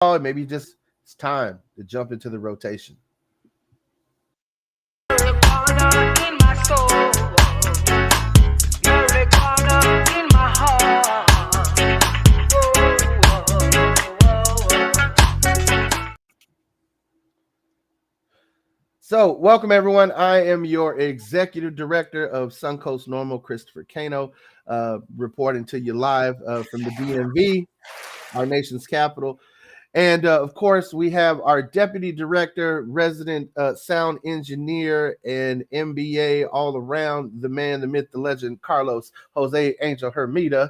maybe just it's time to jump into the rotation. So, welcome everyone. I am your executive director of Suncoast Normal, Christopher Cano, reporting to you live from the DMV, our nation's capital. And of course, we have our deputy director, resident sound engineer, and MBA all around, the man, the myth, the legend, Carlos Jose Angel Hermida.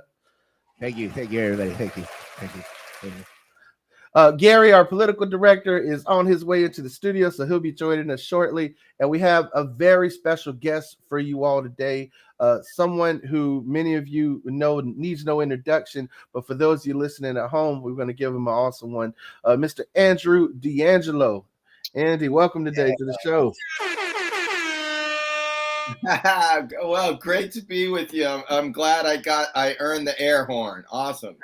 Thank you, everybody. Thank you. Gary, our political director, is on his way into the studio, so he'll be joining us shortly. And we have a very special guest for you all today, someone who many of you know needs no introduction, but for those of you listening at home, we're going to give him an awesome one. Mr. Andrew DeAngelo. Andy, welcome today to the show. Well, great to be with you. I'm glad I earned the air horn. Awesome.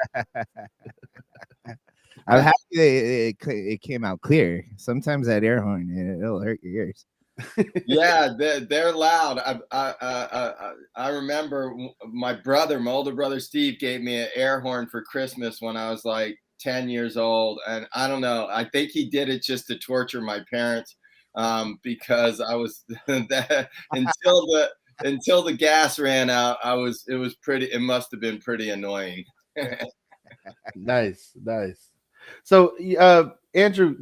I'm happy it came out clear. Sometimes that air horn, it'll hurt your ears. Yeah, they're loud. I remember my older brother Steve gave me an air horn for Christmas when I was like 10 years old. And I don't know, I think he did it just to torture my parents because I was until the gas ran out, it must have been pretty annoying. Nice. So, Andrew,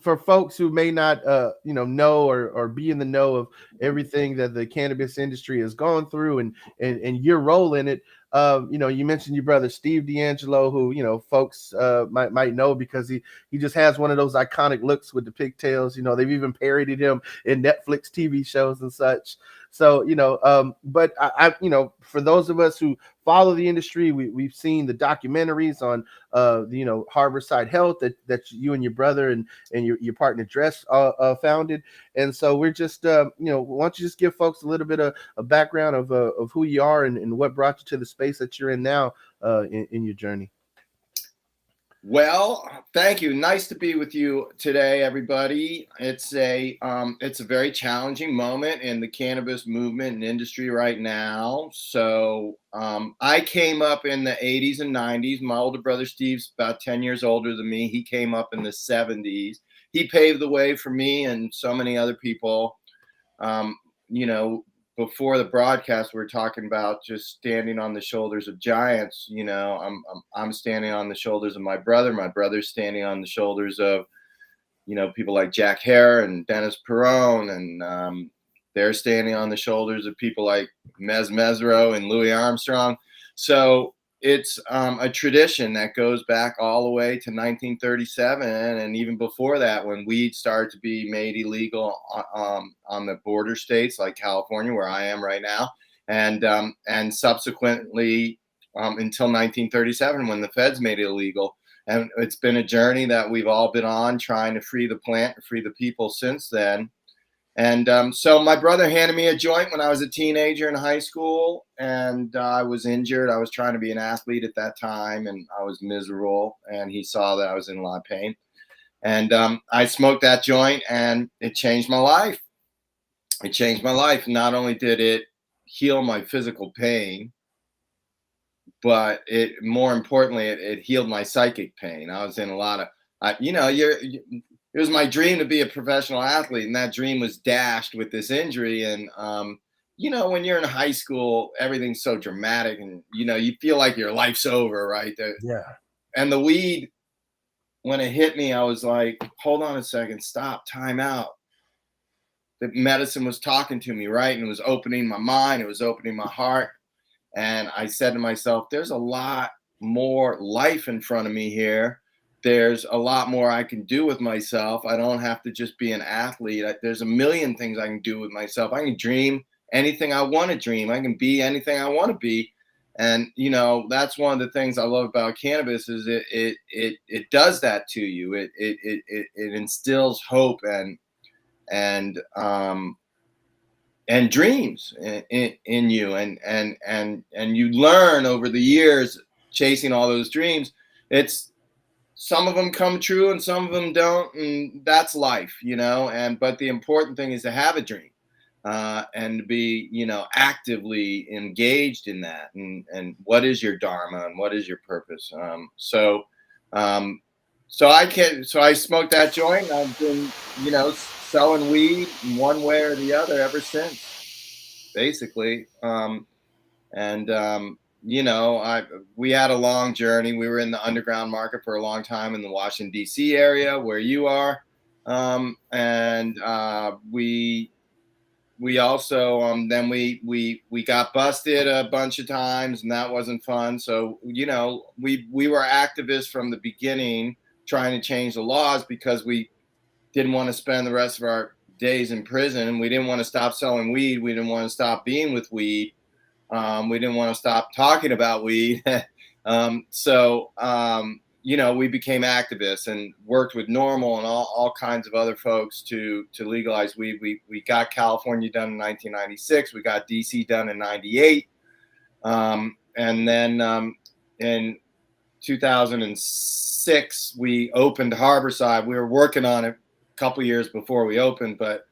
for folks who may not, know or be in the know of everything that the cannabis industry has gone through and your role in it, you mentioned your brother Steve DeAngelo, who folks might know because he just has one of those iconic looks with the pigtails. They've even parodied him in Netflix TV shows and such. So, but I for those of us who follow the industry, we've seen the documentaries on Harborside Health that you and your brother and your partner Dress founded. And so we're just why don't you just give folks a little bit of a background of who you are and what brought you to the space that you're in now in your journey. Well, thank you. Nice to be with you today, everybody. It's a very challenging moment in the cannabis movement and industry right now. So I came up in the 80s and 90s. My older brother Steve's about 10 years older than me. He came up in the 70s. He paved the way for me and so many other people. Before the broadcast, we were talking about just standing on the shoulders of giants. I'm standing on the shoulders of my brother. My brother's standing on the shoulders of, people like Jack Hare and Dennis Perone, and they're standing on the shoulders of people like Mez Mesro and Louis Armstrong. So it's a tradition that goes back all the way to 1937, and even before that, when weed started to be made illegal on the border states like California, where I am right now, and subsequently until 1937, when the feds made it illegal. And it's been a journey that we've all been on, trying to free the plant, free the people since then. And so my brother handed me a joint when I was a teenager in high school, and I was injured. I was trying to be an athlete at that time, and I was miserable. And he saw that I was in a lot of pain. And I smoked that joint, and it changed my life. It changed my life. Not only did it heal my physical pain, but more importantly, it healed my psychic pain. I was in a lot of, it was my dream to be a professional athlete, and that dream was dashed with this injury. And, when you're in high school, everything's so dramatic, and, you feel like your life's over, right? Yeah. And the weed, when it hit me, I was like, hold on a second, stop, time out. The medicine was talking to me, right? And it was opening my mind, it was opening my heart. And I said to myself, there's a lot more life in front of me here. There's a lot more I can do with myself. I don't have to just be an athlete. There's a million things I can do with myself. I can dream anything I want to dream. I can be anything I want to be. And, that's one of the things I love about cannabis is it does that to you. It instills hope and dreams in you. And you learn over the years chasing all those dreams. some of them come true and some of them don't, and that's life, but the important thing is to have a dream, and to be, actively engaged in that, and what is your dharma and what is your purpose. Um, so I smoked that joint. I've been, selling weed in one way or the other ever since, basically. And we had a long journey. We were in the underground market for a long time in the Washington D.C. area where you are, and we also then we got busted a bunch of times, and that wasn't fun. So we were activists from the beginning, trying to change the laws because we didn't want to spend the rest of our days in prison. We didn't want to stop selling weed. We didn't want to stop being with weed. We didn't want to stop talking about weed. We became activists and worked with Normal and all kinds of other folks to legalize weed. We got California done in 1996. We got DC done in 98. And then in 2006, we opened Harborside. We were working on it a couple years before we opened, but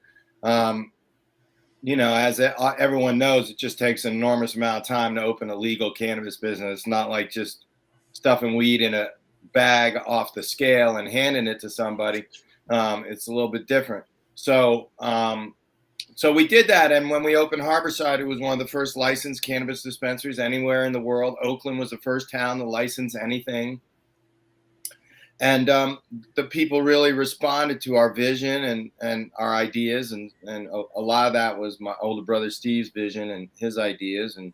as everyone knows, it just takes an enormous amount of time to open a legal cannabis business. It's not like just stuffing weed in a bag off the scale and handing it to somebody. It's a little bit different. So we did that. And when we opened Harborside, it was one of the first licensed cannabis dispensaries anywhere in the world. Oakland was the first town to license anything. And the people really responded to our vision and our ideas, and a lot of that was my older brother Steve's vision and his ideas, and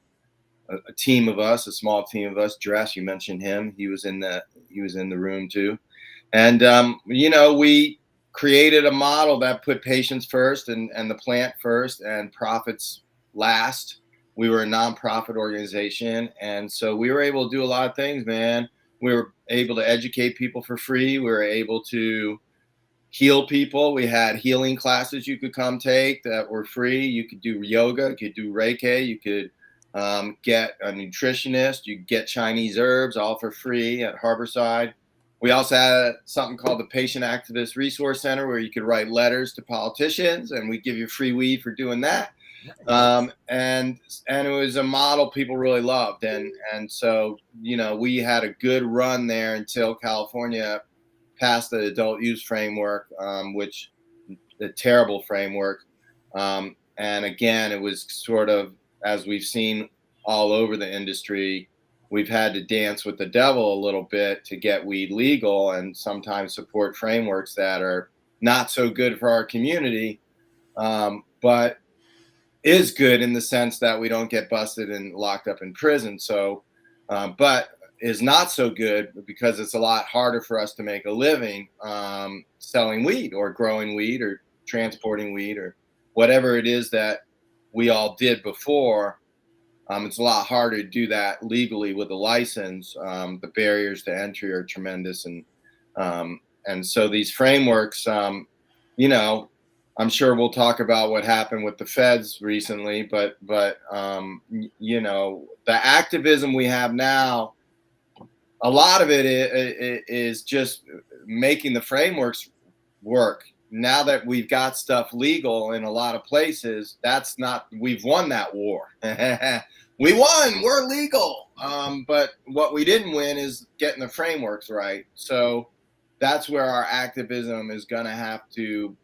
a team of us, a small team of us. Dress, you mentioned him; he was in the room too, and we created a model that put patients first and the plant first and profits last. We were a nonprofit organization, and so we were able to do a lot of things, man. We were able to educate people for free. We were able to heal people. We had healing classes you could come take that were free. You could do yoga, you could do Reiki, you could get a nutritionist, you get Chinese herbs, all for free at Harborside. We also had something called the Patient Activist Resource Center, where you could write letters to politicians, and we give you free weed for doing that. And it was a model people really loved, and so we had a good run there until California passed the adult use framework, which the terrible framework, and again, it was sort of, as we've seen all over the industry, we've had to dance with the devil a little bit to get weed legal, and sometimes support frameworks that are not so good for our community, but is good in the sense that we don't get busted and locked up in prison. So, but is not so good because it's a lot harder for us to make a living selling weed or growing weed or transporting weed or whatever it is that we all did before. It's a lot harder to do that legally with a license. The barriers to entry are tremendous, and so these frameworks, I'm sure we'll talk about what happened with the feds recently, but the activism we have now, a lot of it is just making the frameworks work. Now that we've got stuff legal in a lot of places, we've won that war. We won, we're legal. But what we didn't win is getting the frameworks right. So that's where our activism is going to have to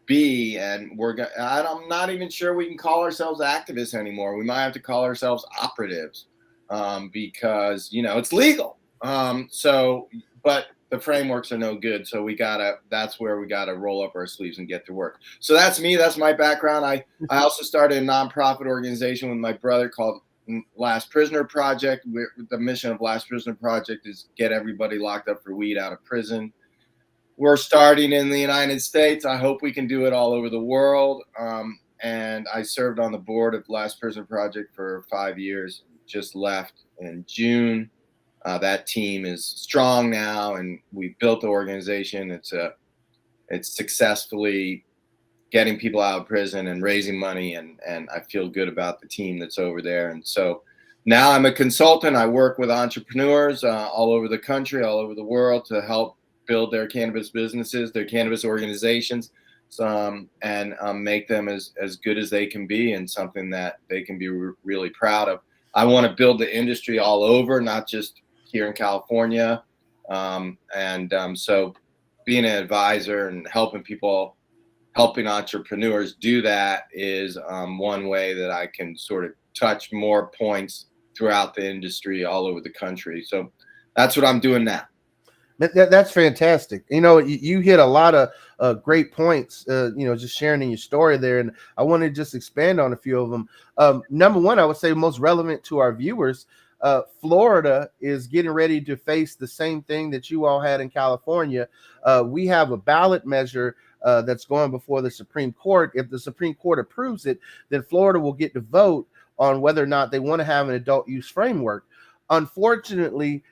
be, and I'm not even sure we can call ourselves activists anymore. We might have to call ourselves operatives, because it's legal. But the frameworks are no good, so that's where we gotta roll up our sleeves and get to work. So that's me. That's my background. I also started a nonprofit organization with my brother called Last Prisoner Project. The mission of Last Prisoner Project is get everybody locked up for weed out of prison. We're starting in the United States. I hope we can do it all over the world. And I served on the board of Last Prisoner Project for 5 years, just left in June. That team is strong now, and we built the organization. It's successfully getting people out of prison and raising money, and I feel good about the team that's over there. And so now I'm a consultant. I work with entrepreneurs all over the country, all over the world to help build their cannabis businesses, their cannabis organizations, and make them as good as they can be and something that they can be really proud of. I want to build the industry all over, not just here in California. So being an advisor and helping entrepreneurs do that is one way that I can sort of touch more points throughout the industry all over the country. So that's what I'm doing now. That's fantastic. You hit a lot of great points, just sharing in your story there. And I want to just expand on a few of them. Number one, I would say most relevant to our viewers, Florida is getting ready to face the same thing that you all had in California. We have a ballot measure that's going before the Supreme Court. If the Supreme Court approves it, then Florida will get to vote on whether or not they want to have an adult use framework. Unfortunately,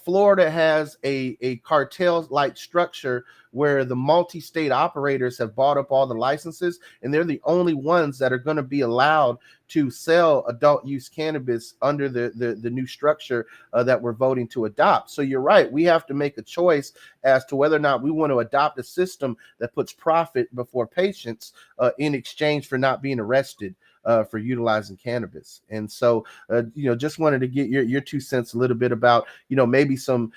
Florida has a cartel-like structure where the multi-state operators have bought up all the licenses, and they're the only ones that are going to be allowed to sell adult use cannabis under the new structure that we're voting to adopt. So you're right. We have to make a choice as to whether or not we want to adopt a system that puts profit before patients in exchange for not being arrested for utilizing cannabis. And so, just wanted to get your 2 cents a little bit about, maybe some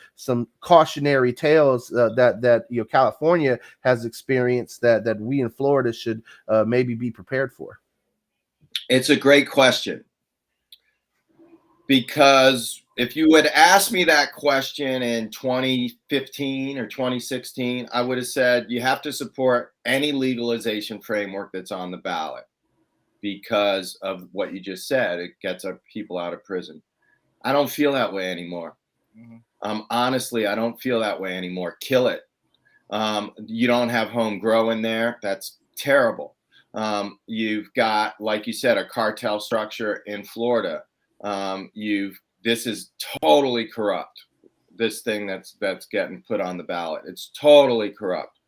cautionary tales that California has experienced that we in Florida should maybe be prepared for. It's a great question, because if you had asked me that question in 2015 or 2016, I would have said you have to support any legalization framework that's on the ballot because of what you just said. It gets our people out of prison. I don't feel that way anymore. Mm-hmm. Honestly, I don't feel that way anymore. Kill it. You don't have home grow in there. That's terrible. You've got, like you said, a cartel structure in Florida. This is totally corrupt. This thing that's getting put on the ballot, it's totally corrupt.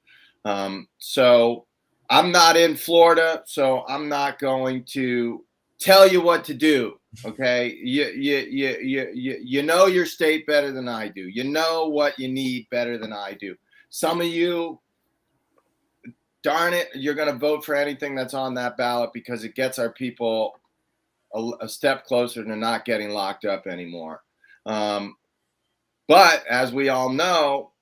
So I'm not in Florida, so I'm not going to tell you what to do. Okay, you know your state better than I do. You know what you need better than I do. Some of you, darn it, you're going to vote for anything that's on that ballot because it gets our people a step closer to not getting locked up anymore. But as we all know,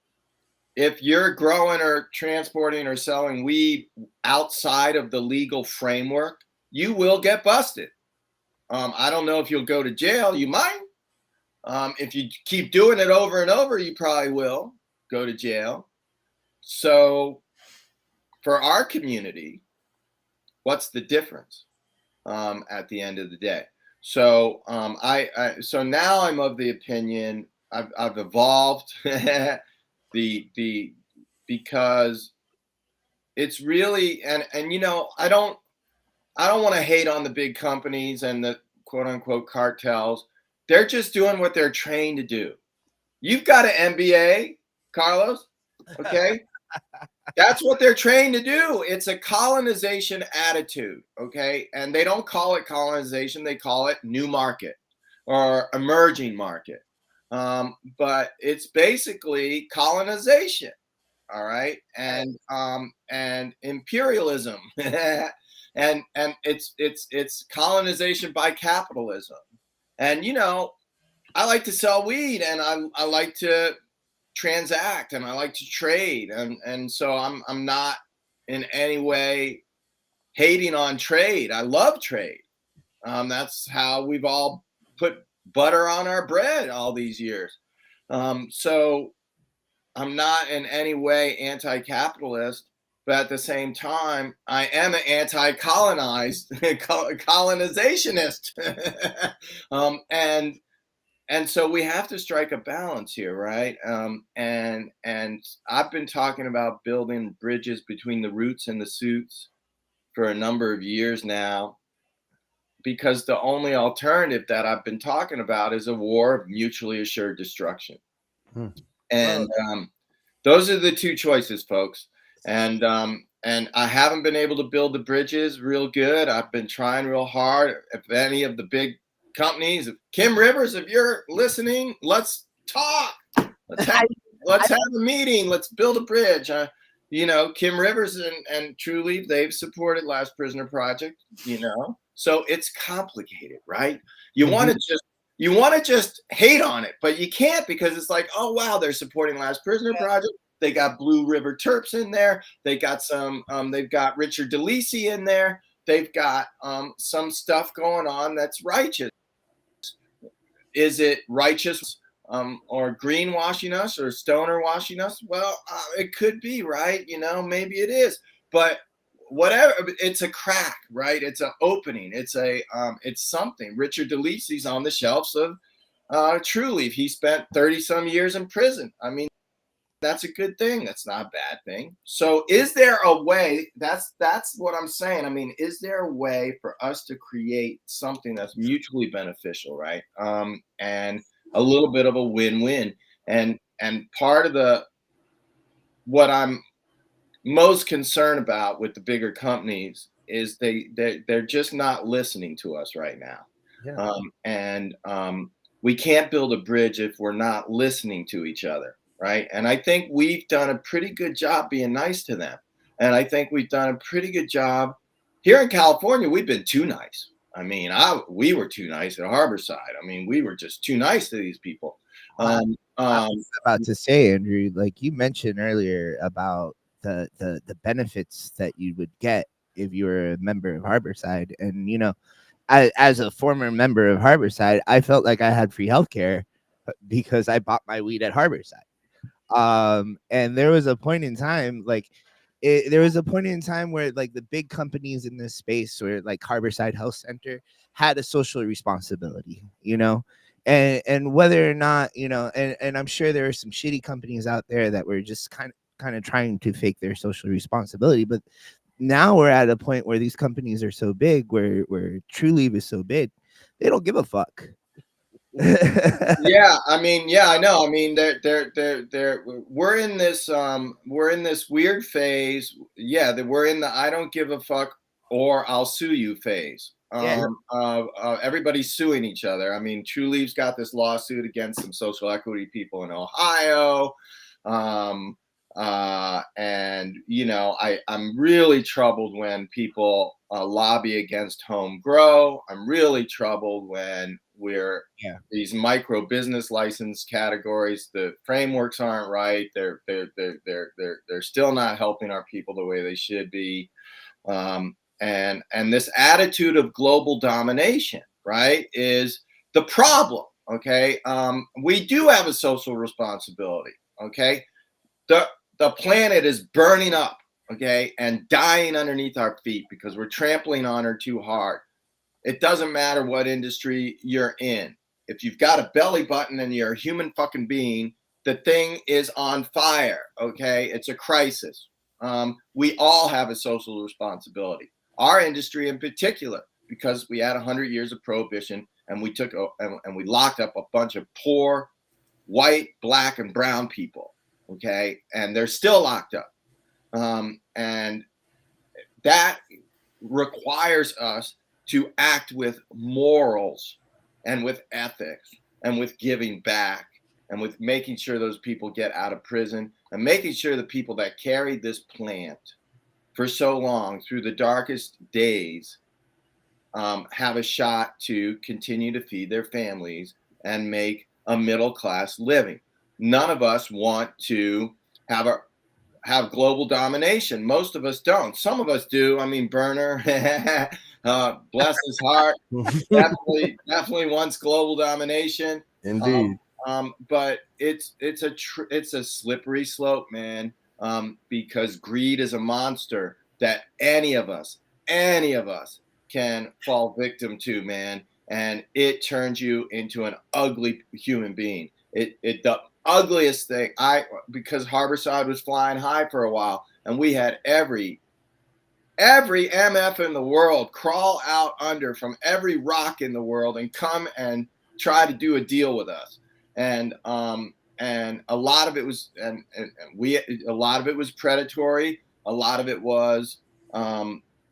if you're growing or transporting or selling weed outside of the legal framework, you will get busted. I don't know if you'll go to jail. You might. If you keep doing it over and over, you probably will go to jail. So for our community, what's the difference at the end of the day? So so now I'm of the opinion I've evolved because it's really and I don't want to hate on the big companies and the quote unquote cartels. They're just doing what they're trained to do. You've got an MBA, Carlos. Okay. That's what they're trained to do. It's a colonization attitude. Okay. And they don't call it colonization. They call it new market or emerging market. But it's basically colonization. All right. And imperialism and it's colonization by capitalism. And, I like to sell weed and I like to transact and I like to trade. And so I'm not in any way hating on trade. I love trade. That's how we've all put butter on our bread all these years. So I'm not in any way anti-capitalist, but at the same time, I am an colonizationist. And so we have to strike a balance here, right? And I've been talking about building bridges between the roots and the suits for a number of years now, because the only alternative that I've been talking about is a war of mutually assured destruction. And those are the two choices, folks. And I haven't been able to build the bridges real good. I've been trying real hard. If any of the big companies. Kim Rivers, if you're listening, let's talk. Let's have a meeting. Let's build a bridge. Kim Rivers and True Leaf, they've supported Last Prisoner Project. So it's complicated, right? You want to just hate on it, but you can't, because it's like, oh wow, they're supporting Last Prisoner Project. They got Blue River Terps in there. They got they've got Richard DeLisi in there. They've got some stuff going on that's righteous. Is it righteous or greenwashing us or stoner washing us? Well, it could be, right? Maybe it is, but whatever. It's a crack, right? It's an opening. It's something. Richard DeLisi's on the shelves of True Leaf. He spent 30 some years in prison. I mean, that's a good thing. That's not a bad thing. So is there a way? That's what I'm saying. I mean, is there a way for us to create something that's mutually beneficial, right? And a little bit of a win-win. And part of what I'm most concerned about with the bigger companies is they're just not listening to us right now. Yeah. We can't build a bridge if we're not listening to each other. Right. And I think we've done a pretty good job being nice to them. And I think we've done a pretty good job here in California. We've been too nice. I mean, we were too nice at Harborside. I mean, we were just too nice to these people. I was about to say, Andrew, like you mentioned earlier about the benefits that you would get if you were a member of Harborside. And, as a former member of Harborside, I felt like I had free healthcare because I bought my weed at Harborside. And there was a point in time, where like the big companies in this space, or like Harborside Health Center, had a social responsibility, and whether or not, and I'm sure there are some shitty companies out there that were just kind of trying to fake their social responsibility. But now we're at a point where these companies are so big, where True Leaf is so big, they don't give a fuck. Yeah, I know. I mean, we're in this weird phase. Yeah, we're in the I don't give a fuck or I'll sue you phase. Everybody's suing each other. I mean, True Leaf's got this lawsuit against some social equity people in Ohio. And I'm really troubled when people lobby against home grow. I'm really troubled when these micro business license categories, the frameworks aren't right. They're still not helping our people the way they should be. And this attitude of global domination, right, is the problem. Okay. We do have a social responsibility. Okay. The planet is burning up, okay, and dying underneath our feet because we're trampling on her too hard. It doesn't matter what industry you're in. If you've got a belly button and you're a human fucking being, the thing is on fire, okay? It's a crisis. We all have a social responsibility. Our industry in particular, because we had 100 years of prohibition and we we locked up a bunch of poor white, black, and brown people. Okay, and they're still locked up, and that requires us to act with morals and with ethics and with giving back and with making sure those people get out of prison and making sure the people that carried this plant for so long through the darkest days have a shot to continue to feed their families and make a middle-class living. None of us want to have global domination. Most of us don't. Some of us do. I mean, Berner, bless his heart, definitely wants global domination. Indeed. But it's a slippery slope, man. Because greed is a monster that any of us can fall victim to, man. And it turns you into an ugly human being. The ugliest thing, because Harborside was flying high for a while, and we had every MF in the world crawl out under from every rock in the world and come and try to do a deal with us. And a lot of it was a lot of it was predatory. A lot of it was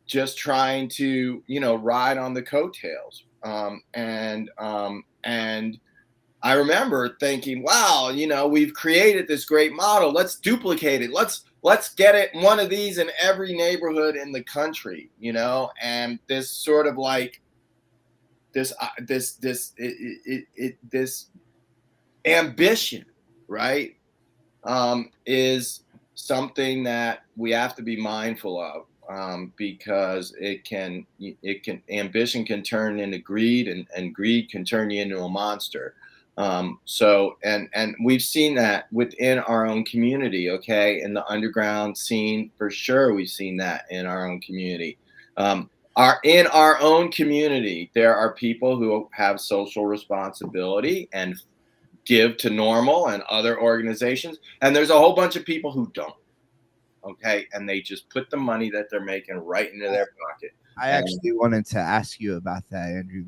just trying to ride on the coattails. And I remember thinking, wow, we've created this great model. Let's duplicate it. Let's get it one of these in every neighborhood in the country, and this sort of like this ambition, right, is something that we have to be mindful of, because ambition can turn into greed, and greed can turn you into a monster. So we've seen that within our own community, okay, in the underground scene for sure. We've seen that in our own community. In our own community, there are people who have social responsibility and give to Normal and other organizations, and there's a whole bunch of people who don't. Okay, and they just put the money that they're making right into their pocket. I actually wanted to ask you about that, Andrew.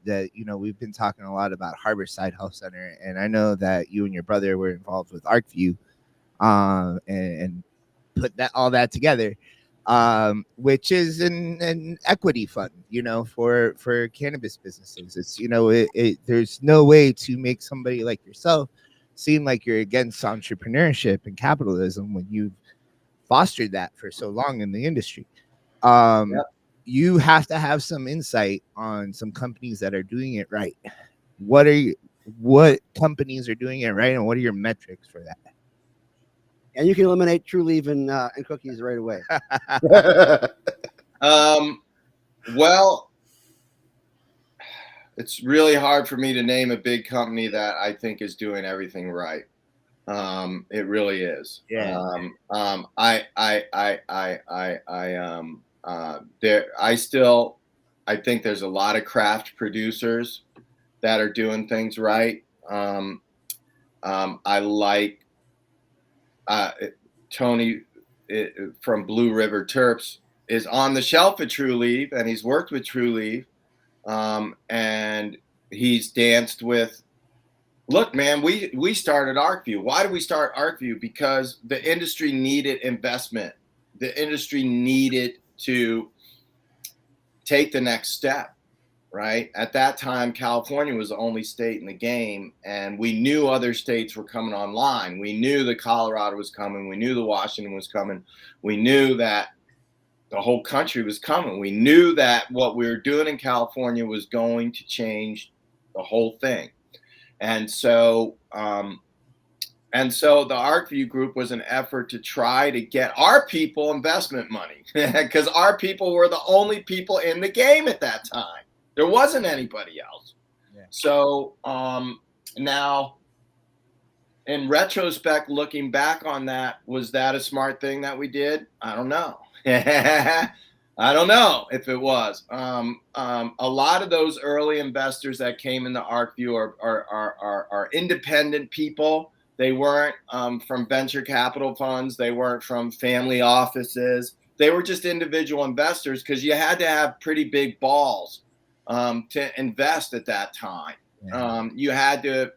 That we've been talking a lot about Harborside Health Center, and I know that you and your brother were involved with ArcView, and put all that together, which is an equity fund, for cannabis businesses. It's there's no way to make somebody like yourself seem like you're against entrepreneurship and capitalism when you've fostered that for so long in the industry. Yep. You have to have some insight on some companies that are doing it right. What companies are doing it right, and what are your metrics for that? And you can eliminate True Leaf and cookies right away. Well, it's really hard for me to name a big company that I think is doing everything right. It really is. Yeah. I think there's a lot of craft producers that are doing things right. I like Tony from Blue River Terps is on the shelf at True Leaf, and he's worked with True Leaf, and he's danced with. Look, man, we started ArcView. Why did we start ArcView? Because the industry needed investment. The industry needed to take the next step, right? At that time, California was the only state in the game, and we knew other states were coming online. We knew that Colorado was coming. We knew that Washington was coming. We knew that the whole country was coming. We knew that what we were doing in California was going to change the whole thing. And so the ArcView group was an effort to try to get our people investment money, because our people were the only people in the game at that time. There wasn't anybody else. Yeah. So now, in retrospect, looking back on that, was that a smart thing that we did? I don't know. I don't know if it was. A lot of those early investors that came into ArcView are independent people. They weren't from venture capital funds. They weren't from family offices. They were just individual investors, because you had to have pretty big balls to invest at that time. Yeah. You had to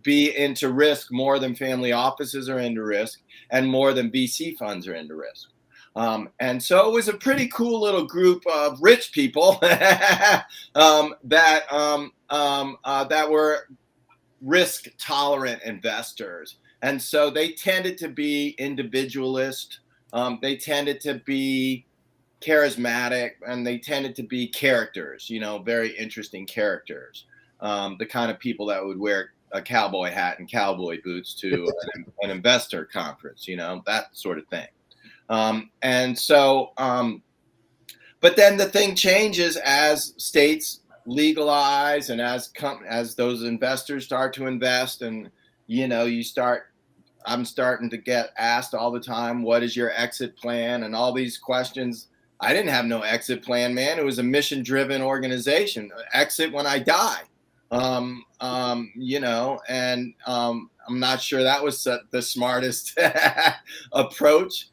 be into risk more than family offices are into risk, and more than VC funds are into risk. And so it was a pretty cool little group of rich people that were risk tolerant investors. And so they tended to be individualist. They tended to be charismatic, and they tended to be characters, very interesting characters. The kind of people that would wear a cowboy hat and cowboy boots to an investor conference, that sort of thing. But then the thing changes as states legalize, and as those investors start to invest, and I'm starting to get asked all the time, what is your exit plan, and all these questions. I didn't have no exit plan, man. It was a mission-driven organization. Exit when I die. And I'm not sure that was the smartest approach.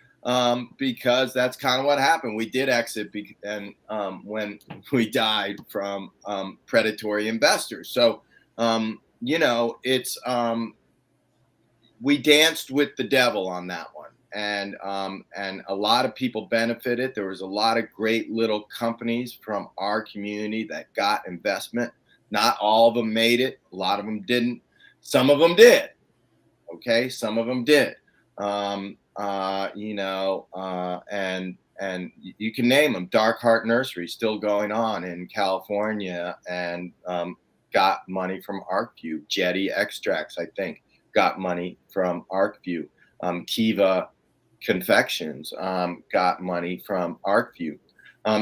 Because that's kind of what happened. We did exit, and when we died from predatory investors. So, it's we danced with the devil on that one. a lot of people benefited. There was a lot of great little companies from our community that got investment. Not all of them made it. A lot of them didn't. Some of them did. Okay, some of them did. And you can name them. Dark Heart Nursery still going on in California, and got money from ArcView. Jetty Extracts, I think, got money from ArcView. Kiva Confections got money from ArcView.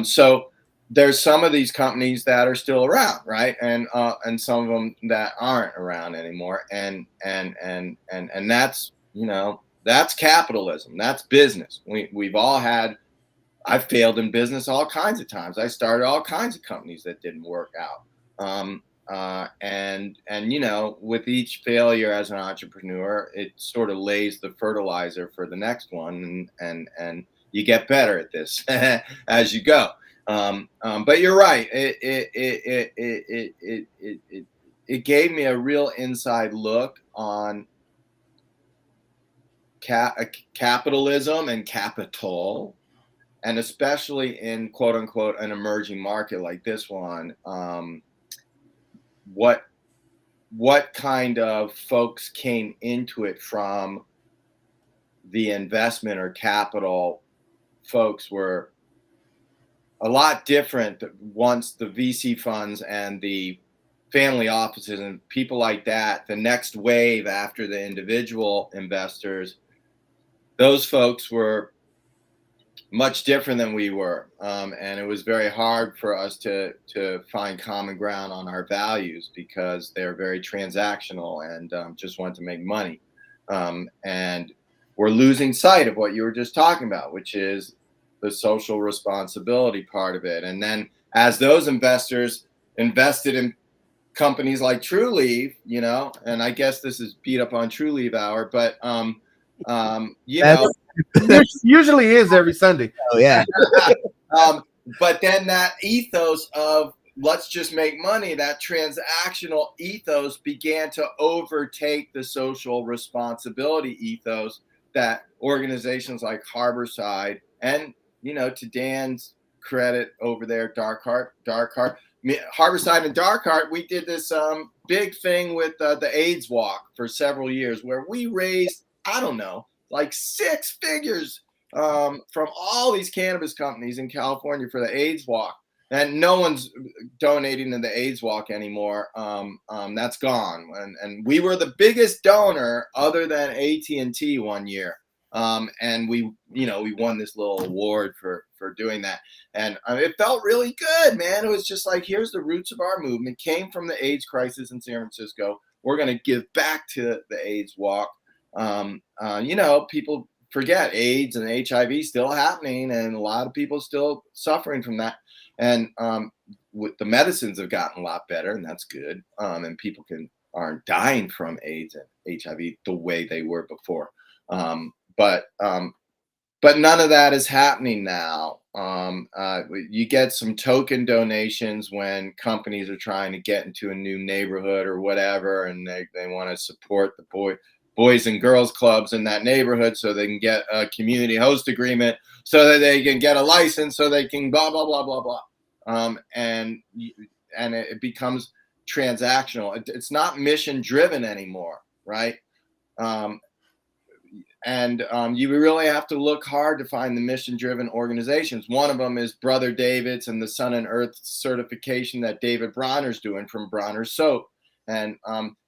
So there's some of these companies that are still around, right? And some of them that aren't around anymore. And that's, that's capitalism. That's business. We've all had. I've failed in business all kinds of times. I started all kinds of companies that didn't work out. And with each failure as an entrepreneur, it sort of lays the fertilizer for the next one, and you get better at this as you go. But you're right. It gave me a real inside look on capitalism and capital, and especially in quote unquote an emerging market like this one. What kind of folks came into it from the investment or capital folks were a lot different once the VC funds and the family offices and people like that, the next wave after the individual investors, those folks were much different than we were. And it was very hard for us to find common ground on our values because they're very transactional and just want to make money. And we're losing sight of what you were just talking about, which is the social responsibility part of it. And then as those investors invested in companies like Trulieve, and I guess this is beat up on Trulieve hour, but usually is every Sunday. Oh yeah. But then that ethos of let's just make money, that transactional ethos began to overtake the social responsibility ethos that organizations like Harborside and, to Dan's credit over there, Dark Heart, Harborside and Dark Heart, we did this big thing with the AIDS Walk for several years where we raised, I don't know, like 6 figures from all these cannabis companies in California for the AIDS Walk. And no one's donating to the AIDS Walk anymore. That's gone. And we were the biggest donor other than AT&T one year. And we won this little award for doing that. And it felt really good, man. It was just like, here's the roots of our movement. Came from the AIDS crisis in San Francisco. We're going to give back to the AIDS Walk. People forget AIDS and HIV still happening, and a lot of people still suffering from that. And with the medicines have gotten a lot better, and that's good. And people aren't dying from AIDS and HIV the way they were before. But none of that is happening now. You get some token donations when companies are trying to get into a new neighborhood or whatever, and they want to support the boys and girls clubs in that neighborhood so they can get a community host agreement so that they can get a license so they can blah, blah, blah, blah, blah. And it becomes transactional. It's not mission driven anymore, right? And you really have to look hard to find the mission-driven organizations. One of them is Brother David's and the Sun and Earth certification that David Bronner's doing from Bronner's Soap. And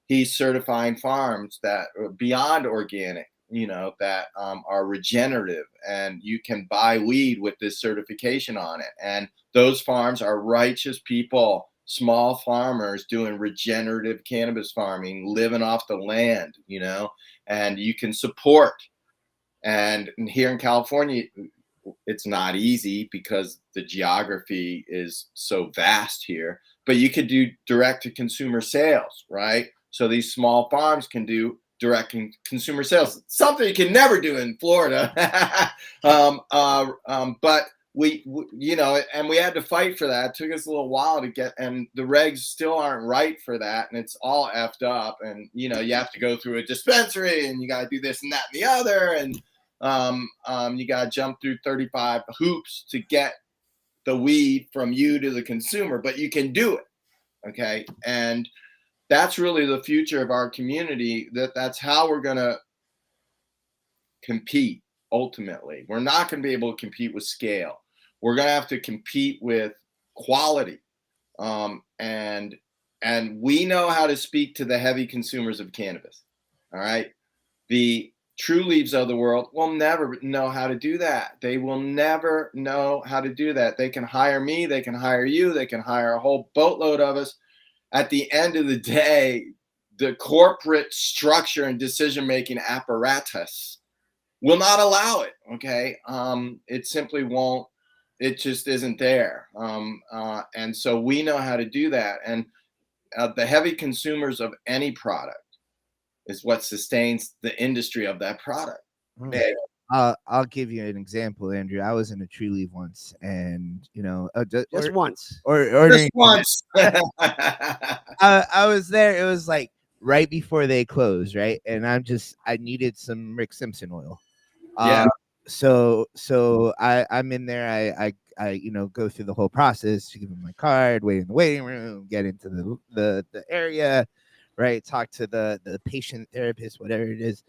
he's certifying farms that are beyond organic, that are regenerative. And you can buy weed with this certification on it. And those farms are righteous people, small farmers doing regenerative cannabis farming, living off the land, and you can support. And here in California, it's not easy because the geography is so vast here, but you could do direct to consumer sales, right? So these small farms can do direct consumer sales, something you can never do in Florida. But we had to fight for that. It took us a little while to get, and the regs still aren't right for that. And it's all effed up. And, you have to go through a dispensary and you got to do this and that and the other. And You got to jump through 35 hoops to get the weed from you to the consumer, but you can do it. Okay. And that's really the future of our community. That's how we're going to compete. Ultimately, we're not going to be able to compete with scale. We're going to have to compete with quality. And we know how to speak to the heavy consumers of cannabis. All right. The True Leaves of the world will never know how to do that. They will never know how to do that. They can hire me. They can hire you. They can hire a whole boatload of us. At the end of the day, the corporate structure and decision-making apparatus will not allow it. Okay. It simply won't. It just isn't there. And so we know how to do that. And the heavy consumers of any product is what sustains the industry of that product. Okay. I'll give you an example, Andrew. I was in a True Leaf once, and Just once. Or Just once. I was there. It was like right before they closed, right? And I needed some Rick Simpson oil. Yeah. So I'm in there. I go through the whole process to give them my card, wait in the waiting room, get into the area, right? Talk to the patient therapist, whatever it is.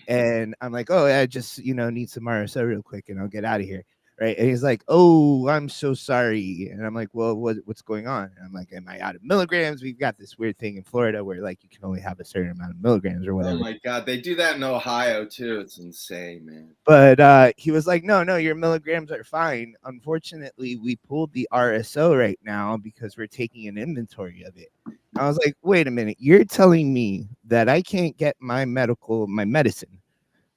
And I'm like, oh, I just need some RSO real quick and I'll get out of here. Right. And he's like, oh, I'm so sorry. And I'm like, well, what's going on? And I'm like, am I out of milligrams? We've got this weird thing in Florida where like you can only have a certain amount of milligrams or whatever. Oh my God. They do that in Ohio too. It's insane, man. But he was like, no, your milligrams are fine. Unfortunately, we pulled the RSO right now because we're taking an inventory of it. I was like, wait a minute. You're telling me that I can't get my medicine,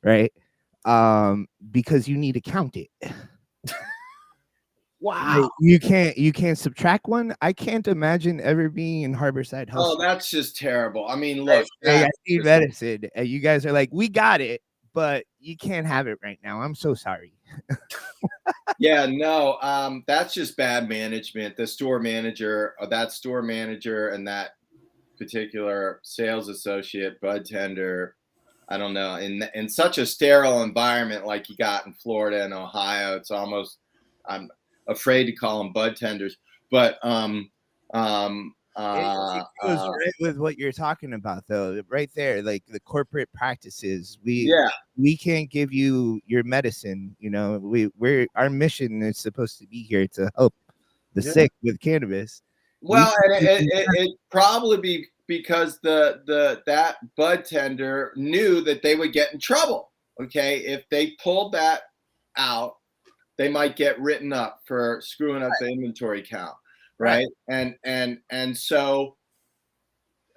right? Because you need to count it. Wow. You can't subtract one. I can't imagine ever being in Harborside Health. Oh, that's just terrible. I mean, look, I need medicine, and you guys are like, we got it, but you can't have it right now. I'm so sorry. yeah, no, that's just bad management. The store manager, that store manager, and that particular sales associate, bud tender, I don't know, in such a sterile environment like you got in Florida and Ohio, it's almost, I'm afraid to call them bud tenders, but it goes right with what you're talking about, though, right there, like the corporate practices. We can't give you your medicine. Our mission is supposed to be here to help the sick with cannabis. Well, and it probably be because that bud tender knew that they would get in trouble. Okay, if they pulled that out, they might get written up for screwing up the inventory count, right? And so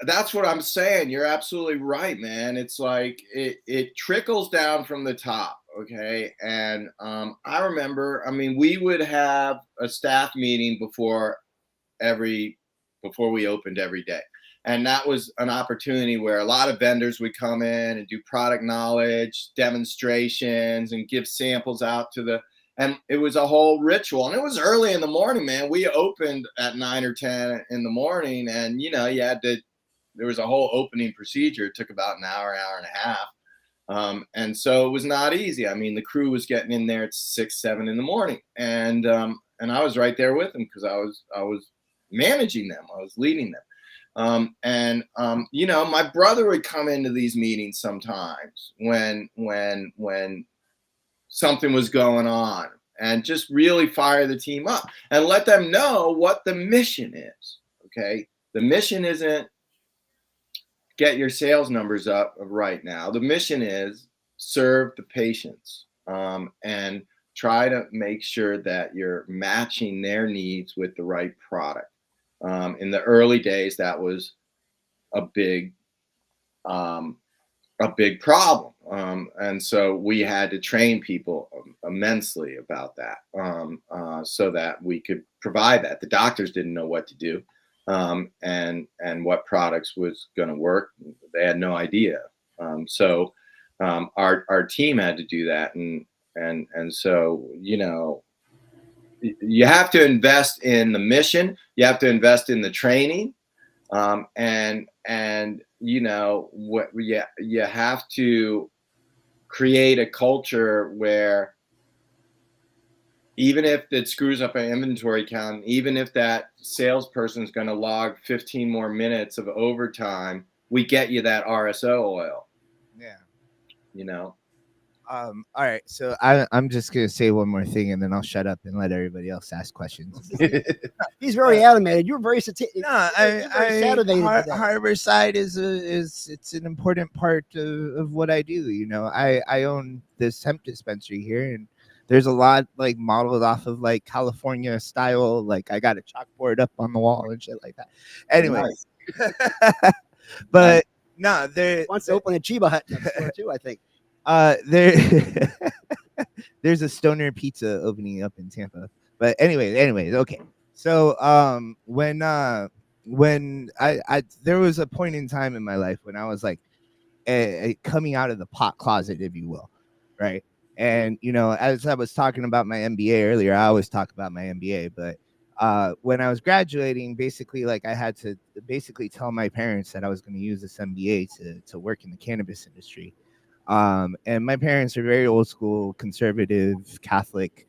that's what I'm saying. You're absolutely right, man. It's like it trickles down from the top. Okay, and I remember, I mean, we would have a staff meeting before we opened every day. And that was an opportunity where a lot of vendors would come in and do product knowledge demonstrations and give samples out and it was a whole ritual. And it was early in the morning, man. We opened at 9 or 10 in the morning, and there was a whole opening procedure. It took about an hour and a half. And so it was not easy. I mean, the crew was getting in there at 6, 7 in the morning. And I was right there with them because I was managing them. I was leading them. My brother would come into these meetings sometimes when something was going on, and just really fire the team up and let them know what the mission is. Okay. The mission isn't get your sales numbers up right now. The mission is serve the patients, and try to make sure that you're matching their needs with the right product. In the early days, that was a big problem. And so we had to train people immensely about that, so that we could provide that. The doctors didn't know what to do, and what products was going to work. They had no idea. So our team had to do that. And so, you have to invest in the mission. You have to invest in the training. You have to create a culture where even if it screws up an inventory count, even if that salesperson is going to log 15 more minutes of overtime, we get you that RSO oil. Yeah. You know. All right, so I'm just gonna say one more thing, and then I'll shut up and let everybody else ask questions. He's very animated. You're very No, you're very salivated today. Harborside is it's an important part of what I do. You know, I own this hemp dispensary here, and there's a lot like modeled off of like California style. Like I got a chalkboard up on the wall and shit like that. Anyway, Nice. but no, there Wants to open a Chiba Hut next door too, I think. There there's a Stoner Pizza opening up in Tampa. But anyways, okay. So when I there was a point in time in my life when I was like coming out of the pot closet, if you will, right? And you know, as I was talking about my MBA earlier, I always talk about my MBA, but when I was graduating, basically like I had to basically tell my parents that I was going to use this MBA to work in the cannabis industry. And my parents are very old school, conservative, Catholic,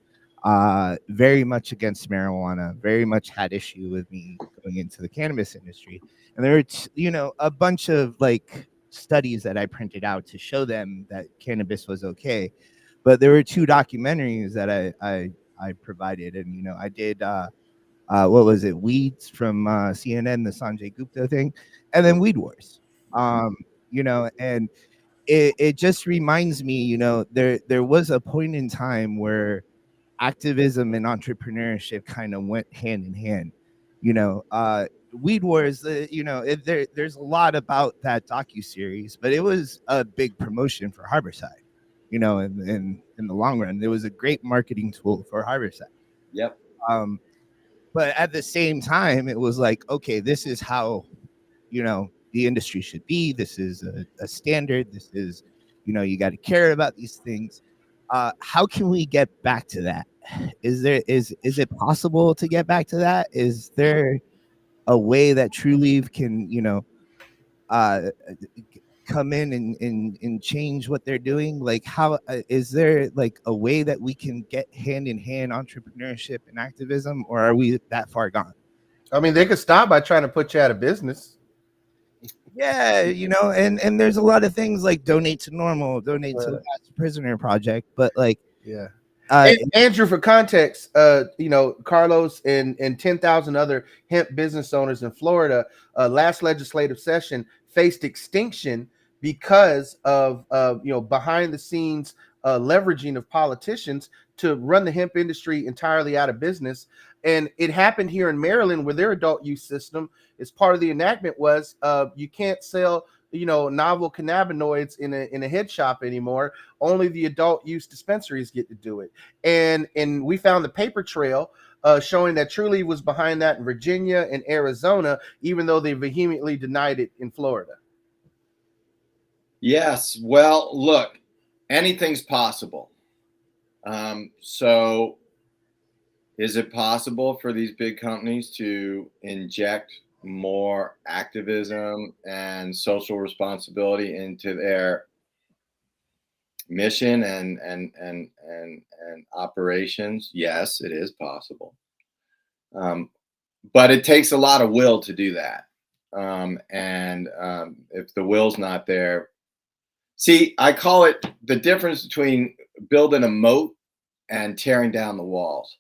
very much against marijuana, very much had issue with me going into the cannabis industry. And there were, you know, a bunch of like studies that I printed out to show them that cannabis was okay. But there were 2 documentaries that I provided. And, you know, I did, what was it? Weeds from CNN, the Sanjay Gupta thing, and then Weed Wars, you know, and it just reminds me, you know, there was a point in time where activism and entrepreneurship kind of went hand in hand. You know, Weed Wars, you know, there's a lot about that docuseries, but it was a big promotion for Harborside. You know, in the long run, it was a great marketing tool for Harborside. Yep. But at the same time, it was like, okay, this is how, you know, the industry should be. This is a standard. This is, you know, you got to care about these things. How can we get back to that? Is it possible to get back to that? Is there a way that True Leaf can, you know, come in and change what they're doing? Like, how is there like a way that we can get hand in hand entrepreneurship and activism, or are we that far gone? I mean, they could stop by trying to put you out of business. Yeah, you know, and there's a lot of things like donate to Normal, donate to the Last Prisoner Project, but like, yeah. Andrew, for context, you know, Carlos and 10,000 other hemp business owners in Florida, last legislative session faced extinction because of you know, behind the scenes leveraging of politicians to run the hemp industry entirely out of business. And it happened here in Maryland, where their adult use system, as part of the enactment, was you can't sell, you know, novel cannabinoids in a head shop anymore. Only the adult use dispensaries get to do it. And we found the paper trail showing that Truly was behind that in Virginia and Arizona, even though they vehemently denied it in Florida. Yes. Well, look, anything's possible. So is it possible for these big companies to inject more activism and social responsibility into their mission and operations? Yes, it is possible. But it takes a lot of will to do that. If the will's not there, see, I call it the difference between building a moat and tearing down the walls.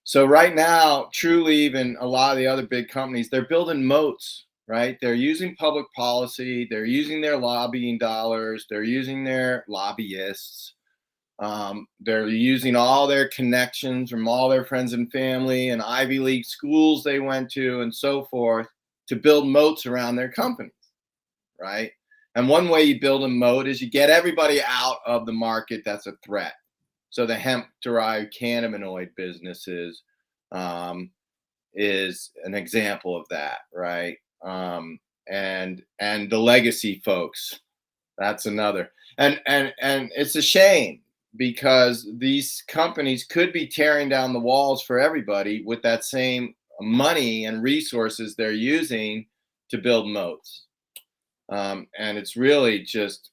So right now, Trulieve and a lot of the other big companies, they're building moats, right? They're using public policy. They're using their lobbying dollars. They're using their lobbyists. They're using all their connections from all their friends and family and Ivy League schools they went to and so forth to build moats around their companies, right? And one way you build a moat is you get everybody out of the market that's a threat. So the hemp-derived cannabinoid businesses is an example of that, right? And the legacy folks, that's another. And it's a shame because these companies could be tearing down the walls for everybody with that same money and resources they're using to build moats. And it's really just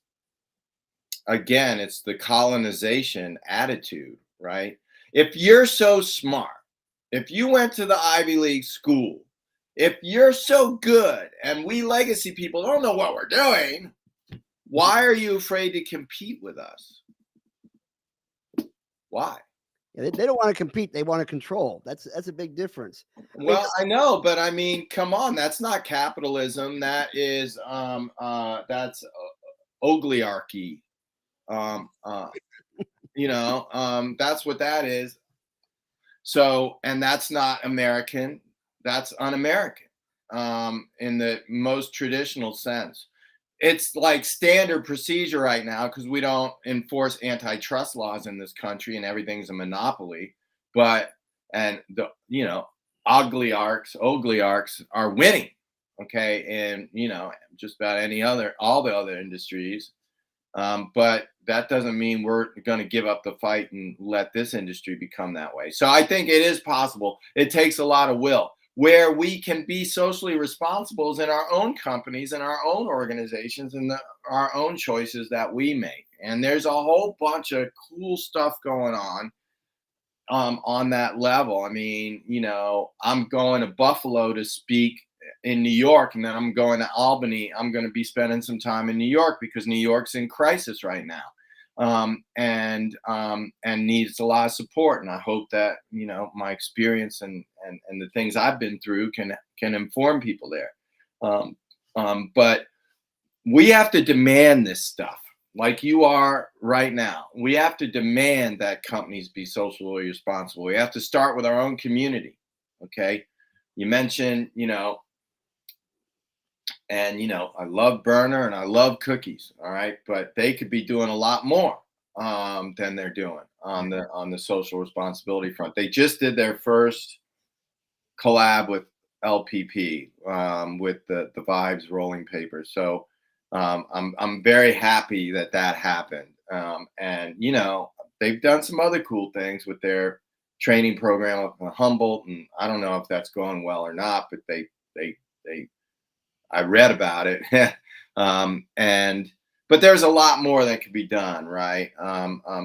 again, it's the colonization attitude, right? If you're so smart, if you went to the Ivy League school, if you're so good and we legacy people don't know what we're doing, why are you afraid to compete with us? Why? Yeah, they don't want to compete. They want to control. That's a big difference. Well, I know, but I mean, come on, that's not capitalism. That is that's oligarchy. Um, uh, that's what that is. So, and that's not American. That's un-American in the most traditional sense. It's like standard procedure right now because we don't enforce antitrust laws in this country and everything's a monopoly. But and the oligarchs are winning. Okay, and just about all the other industries. But that doesn't mean we're going to give up the fight and let this industry become that way. So I think it is possible. It takes a lot of will. Where we can be socially responsible is in our own companies and our own organizations and our own choices that we make. And there's a whole bunch of cool stuff going on that level. I mean, I'm going to Buffalo to speak in New York, and then I'm going to Albany. I'm going to be spending some time in New York because New York's in crisis right now, and needs a lot of support. And I hope that my experience and the things I've been through can inform people there. But we have to demand this stuff. Like you are right now. We have to demand that companies be socially responsible. We have to start with our own community. Okay. You mentioned, I love Burner and I love cookies. All right. But they could be doing a lot more than they're doing on the social responsibility front. They just did their first collab with LPP with the Vibes rolling paper. So I'm very happy that happened. And they've done some other cool things with their training program up in Humboldt, and I don't know if that's going well or not, but I read about it. But there's a lot more that could be done, right?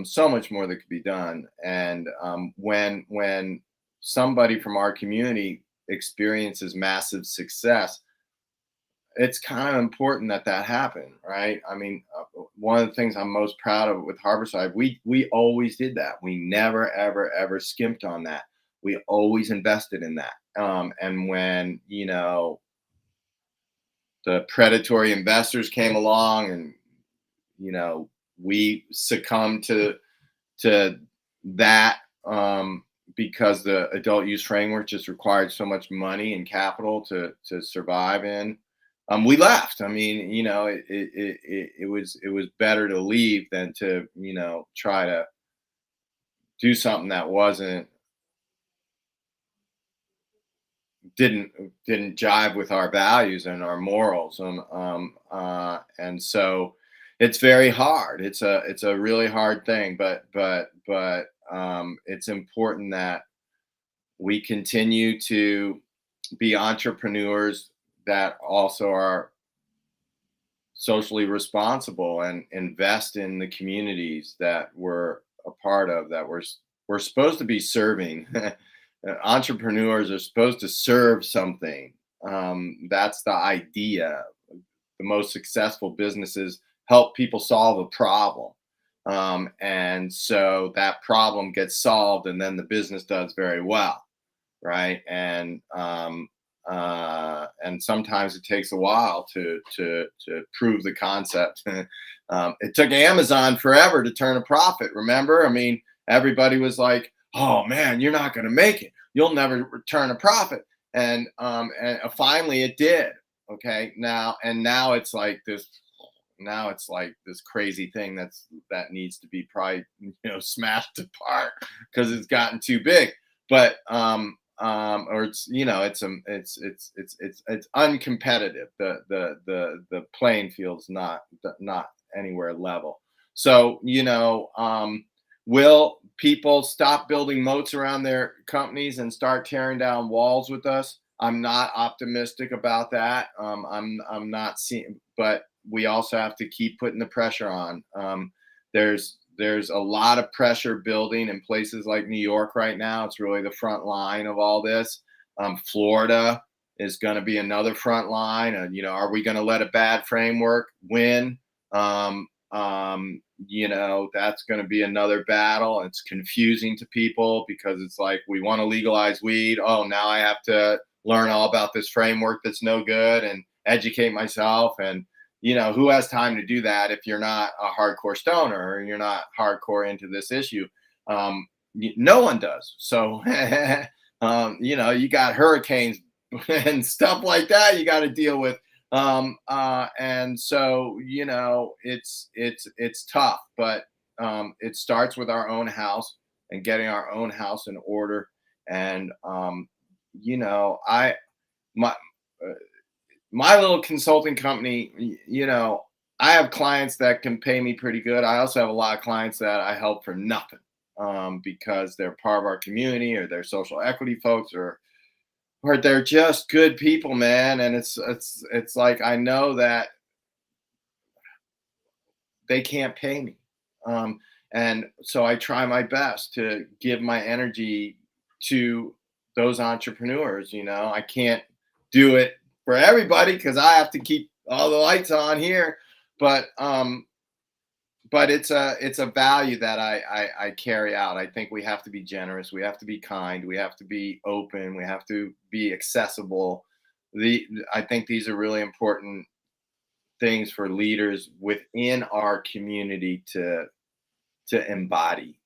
So much more that could be done. And when somebody from our community experiences massive success, it's kind of important that happened, right? I mean, one of the things I'm most proud of with Harborside, we always did that. We never, ever, ever skimped on that. We always invested in that. And when, the predatory investors came along and, we succumbed to that because the adult use framework just required so much money and capital to survive in. We left. I mean, it was better to leave than to, try to do something that didn't jive with our values and our morals. And so it's very hard. It's a really hard thing, but it's important that we continue to be entrepreneurs that also are socially responsible and invest in the communities that we're a part of, that we're supposed to be serving. Entrepreneurs are supposed to serve something. That's the idea. The most successful businesses help people solve a problem. And so that problem gets solved and then the business does very well. Right. And sometimes it takes a while to prove the concept. It took Amazon forever to turn a profit. Remember? I mean, everybody was like, "Oh man, you're not going to make it. You'll never return a profit." And finally, it did. Okay. Now it's like this. Now it's like this crazy thing that needs to be probably smashed apart because it's gotten too big. But or it's it's uncompetitive. The playing field's not anywhere level. So will people stop building moats around their companies and start tearing down walls with us? I'm not optimistic about that. I'm not seeing, but we also have to keep putting the pressure on. there's a lot of pressure building in places like New York right now. It's really the front line of all this. Florida is going to be another front line. And, are we going to let a bad framework win? That's going to be another battle. It's confusing to people because it's like, we want to legalize weed. Oh, now I have to learn all about this framework that's no good and educate myself. And, who has time to do that if you're not a hardcore stoner or you're not hardcore into this issue? No one does. So, you got hurricanes and stuff like that you got to deal with. And so, it's tough, but it starts with our own house and getting our own house in order. And, my little consulting company, I have clients that can pay me pretty good. I also have a lot of clients that I help for nothing, because they're part of our community or they're social equity folks or they're just good people, man. And it's like, I know that they can't pay me. And so I try my best to give my energy to those entrepreneurs. I can't do it for everybody because I have to keep all the lights on here, but it's a value that I carry out. I think we have to be generous. We have to be kind. We have to be open. We have to be accessible. I think these are really important things for leaders within our community to embody.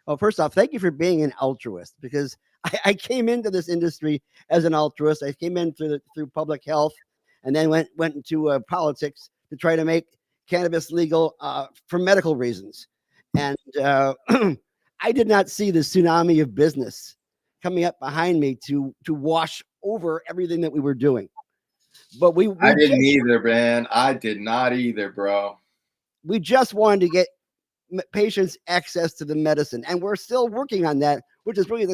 Well, first off, thank you for being an altruist, because I came into this industry as an altruist. I came in through public health, and then went into politics to try to make cannabis legal for medical reasons. And I did not see the tsunami of business coming up behind me to wash over everything that we were doing. But I didn't either, man. I did not either, bro. We just wanted to get patients access to the medicine, and we're still working on that, which is really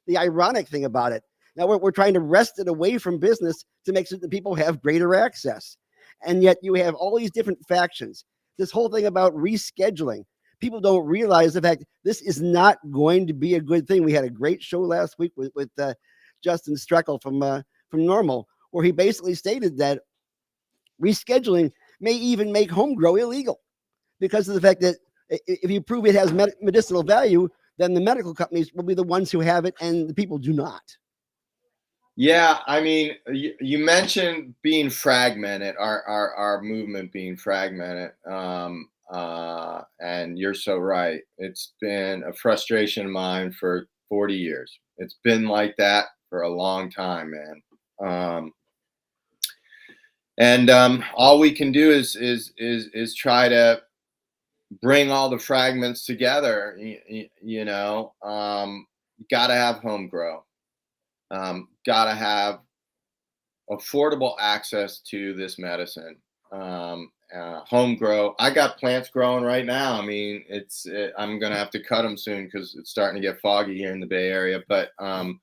the ironic thing about it. Now we're trying to wrest it away from business to make sure that people have greater access. And yet you have all these different factions. This whole thing about rescheduling, people don't realize the fact this is not going to be a good thing. We had a great show last week with Justin Streckel from Normal, where he basically stated that rescheduling may even make home grow illegal because of the fact that if you prove it has medicinal value, then the medical companies will be the ones who have it and the people do not. Yeah, I mean, you mentioned being fragmented, our movement being fragmented, and you're so right. It's been a frustration of mine for 40 years. It's been like that for a long time, man. And all we can do is try to bring all the fragments together. Got to have home grow. Got to have affordable access to this medicine. Home grow. I got plants growing right now. I mean, I'm going to have to cut them soon because it's starting to get foggy here in the Bay Area. But, and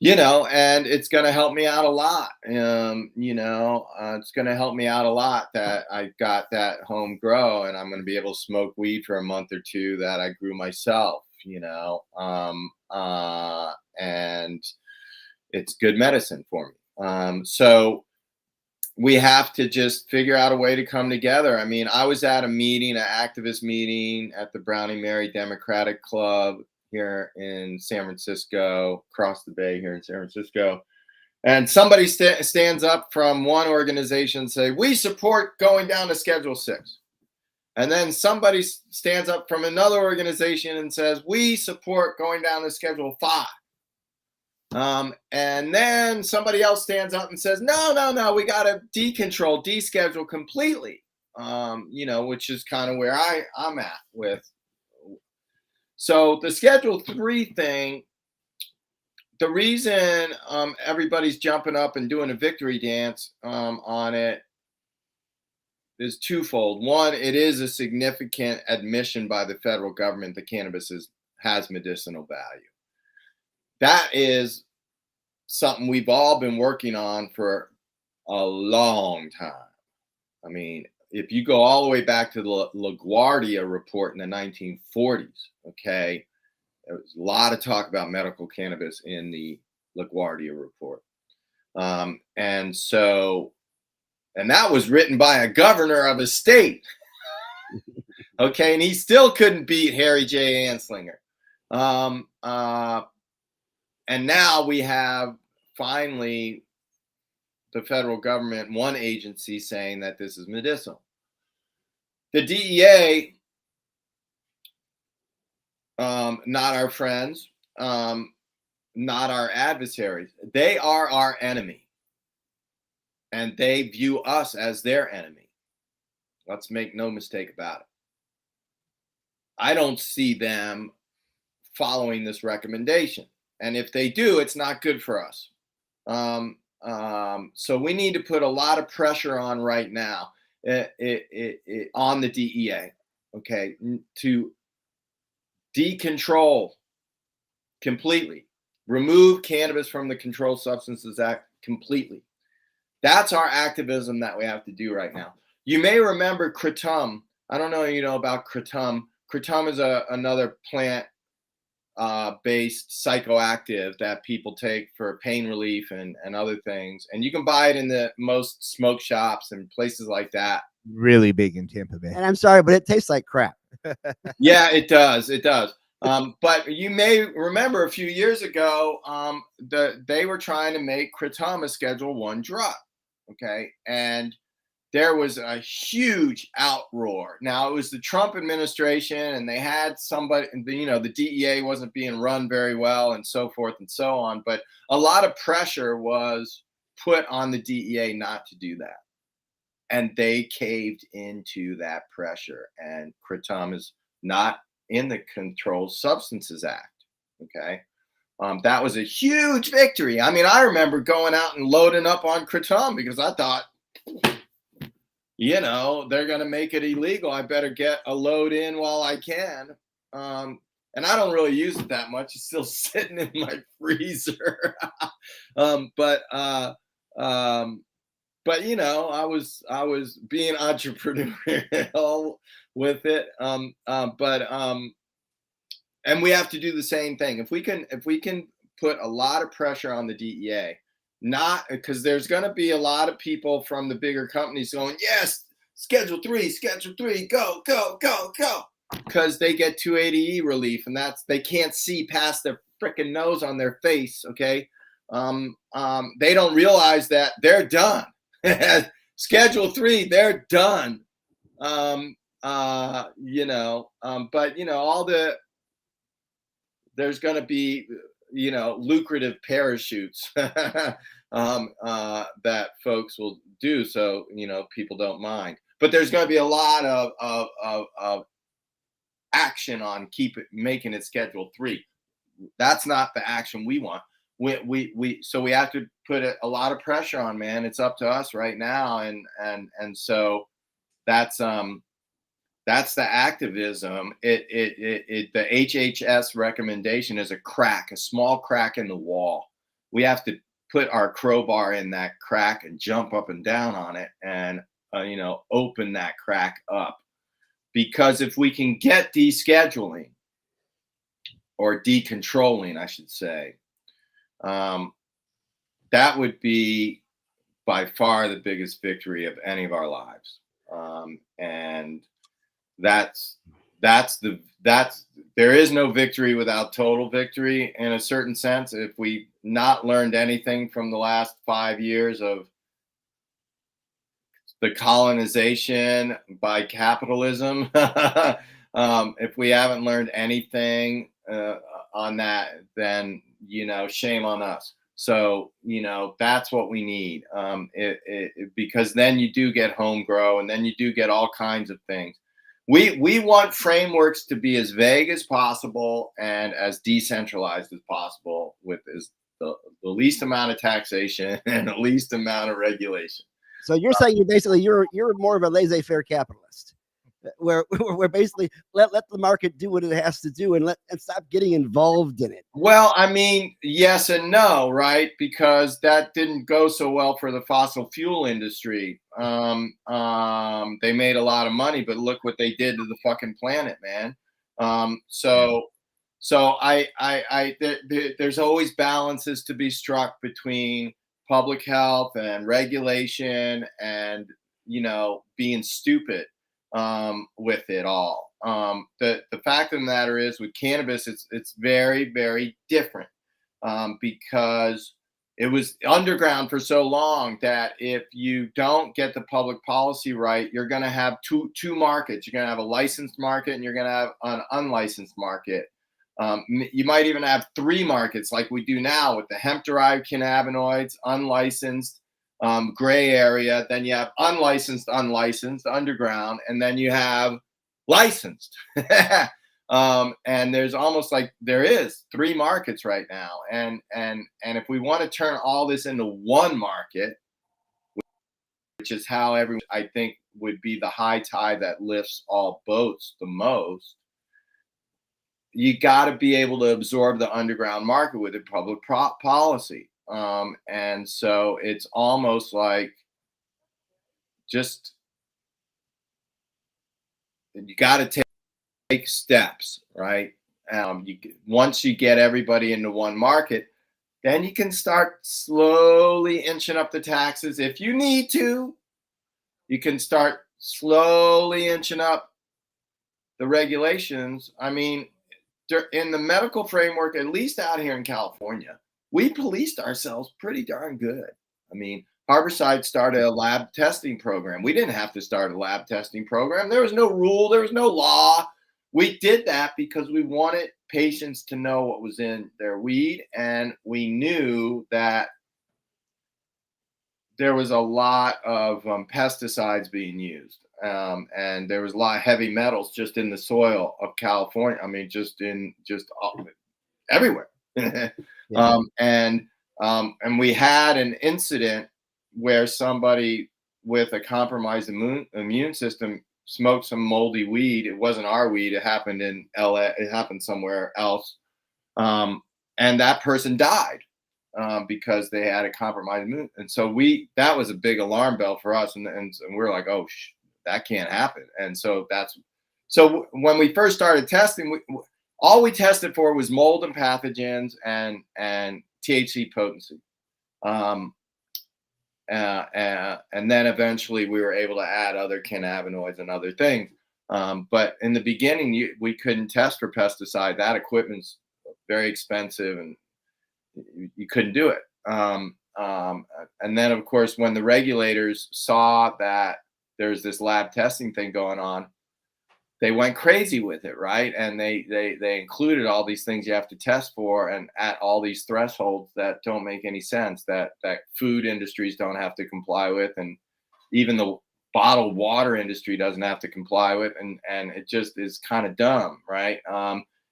it's going to help me out a lot. It's going to help me out a lot that I got that home grow, and I'm going to be able to smoke weed for a month or two that I grew myself, and it's good medicine for me. So we have to just figure out a way to come together. I mean, I was at a meeting, an activist meeting at the Brownie Mary Democratic Club here in San Francisco, across the bay here in San Francisco. And somebody stands up from one organization and say, we support going down to Schedule 6. And then somebody stands up from another organization and says, we support going down to Schedule 5. And then somebody else stands up and says, no, we got to deschedule completely, which is kind of where I'm at with. So the Schedule 3 thing, the reason everybody's jumping up and doing a victory dance on it is twofold. One, it is a significant admission by the federal government that cannabis has medicinal value. That is something we've all been working on for a long time. I mean, if you go all the way back to the LaGuardia report in the 1940s, okay, there was a lot of talk about medical cannabis in the LaGuardia report. And that was written by a governor of a state. Okay, and he still couldn't beat Harry J. Anslinger. And now we have finally the federal government, one agency, saying that this is medicinal. The DEA, not our friends, not our adversaries. They are our enemy. And they view us as their enemy. Let's make no mistake about it. I don't see them following this recommendation. And if they do, it's not good for us. So we need to put a lot of pressure on right now on the DEA, okay, to decontrol completely, remove cannabis from the Controlled Substances Act completely. That's our activism that we have to do right now. You may remember kratom. I don't know if you know about kratom. Kratom is another plant based psychoactive that people take for pain relief and other things. And you can buy it in the most smoke shops and places like that. Really big in Tampa Bay. And I'm sorry, but it tastes like crap. Yeah, it does. It does. But you may remember a few years ago, they were trying to make kratom a Schedule I drug. Okay. And there was a huge outroar. Now, it was the Trump administration, and they had somebody, the DEA wasn't being run very well and so forth and so on. But a lot of pressure was put on the DEA not to do that. And they caved into that pressure. And kratom is not in the Controlled Substances Act. Okay. That was a huge victory. I mean, I remember going out and loading up on kratom because I thought, they're going to make it illegal. I better get a load in while I can. And I don't really use it that much. It's still sitting in my freezer. But I was being entrepreneurial with it. And we have to do the same thing. If we can put a lot of pressure on the DEA, not because there's going to be a lot of people from the bigger companies going, yes, Schedule 3, go, because they get 280E relief, and they can't see past their freaking nose on their face. Okay. They don't realize that they're done. Schedule 3, they're done. There's going to be, lucrative parachutes that folks will do. So, people don't mind, but there's going to be a lot of action on making it Schedule 3. That's not the action we want. So we have to put a lot of pressure on, man. It's up to us right now. And so that's the activism. The HHS recommendation is a small crack in the wall. We have to put our crowbar in that crack and jump up and down on it and, open that crack up. Because if we can get descheduling or decontrolling, I should say, that would be by far the biggest victory of any of our lives. And there is no victory without total victory in a certain sense. If we not learned anything from the last 5 years of the colonization by capitalism, if we haven't learned anything on that, then, shame on us. So, that's what we need. Because then you do get home grow, and then you do get all kinds of things. We want frameworks to be as vague as possible and as decentralized as possible, with the least amount of taxation and the least amount of regulation. So you're saying you're more of a laissez-faire capitalist. where basically let the market do what it has to do and stop getting involved in it. Well, I mean, yes and no, right? Because that didn't go so well for the fossil fuel industry. They made a lot of money, but look what they did to the fucking planet, man. There's always balances to be struck between public health and regulation and, being stupid with it all. The fact of the matter is, with cannabis, it's very, very different because it was underground for so long that if you don't get the public policy right, you're going to have two markets. You're going to have a licensed market and you're going to have an unlicensed market. You might even have 3 markets like we do now with the hemp-derived cannabinoids, unlicensed, gray area. Then you have unlicensed, underground, and then you have licensed. And there's almost like there is 3 markets right now. And if we want to turn all this into one market, which is how everyone, I think, would be the high tide that lifts all boats the most, you got to be able to absorb the underground market with a public policy. And so it's almost like just, you got to take steps, right? Once you get everybody into one market, then you can start slowly inching up the taxes. If you need to, you can start slowly inching up the regulations. I mean, in the medical framework, at least out here in California, we policed ourselves pretty darn good. I mean, Harborside started a lab testing program. We didn't have to start a lab testing program. There was no rule. There was no law. We did that because we wanted patients to know what was in their weed. And we knew that there was a lot of pesticides being used. And there was a lot of heavy metals just in the soil of California. I mean, just everywhere. Yeah. And we had an incident where somebody with a compromised immune system smoked some moldy weed. It wasn't our weed. It happened in LA. It happened somewhere else. And that person died because they had a compromised immune. And so that was a big alarm bell for us. And we're like, oh, that can't happen. And so so when we first started testing, all we tested for was mold and pathogens and THC potency. And then eventually we were able to add other cannabinoids and other things. But in the beginning, we couldn't test for pesticide. That equipment's very expensive and you couldn't do it. And then, of course, when the regulators saw that there's this lab testing thing going on, they went crazy with it, right? And they included all these things you have to test for and at all these thresholds that don't make any sense, that food industries don't have to comply with, and even the bottled water industry doesn't have to comply with, and it just is kind of dumb, right?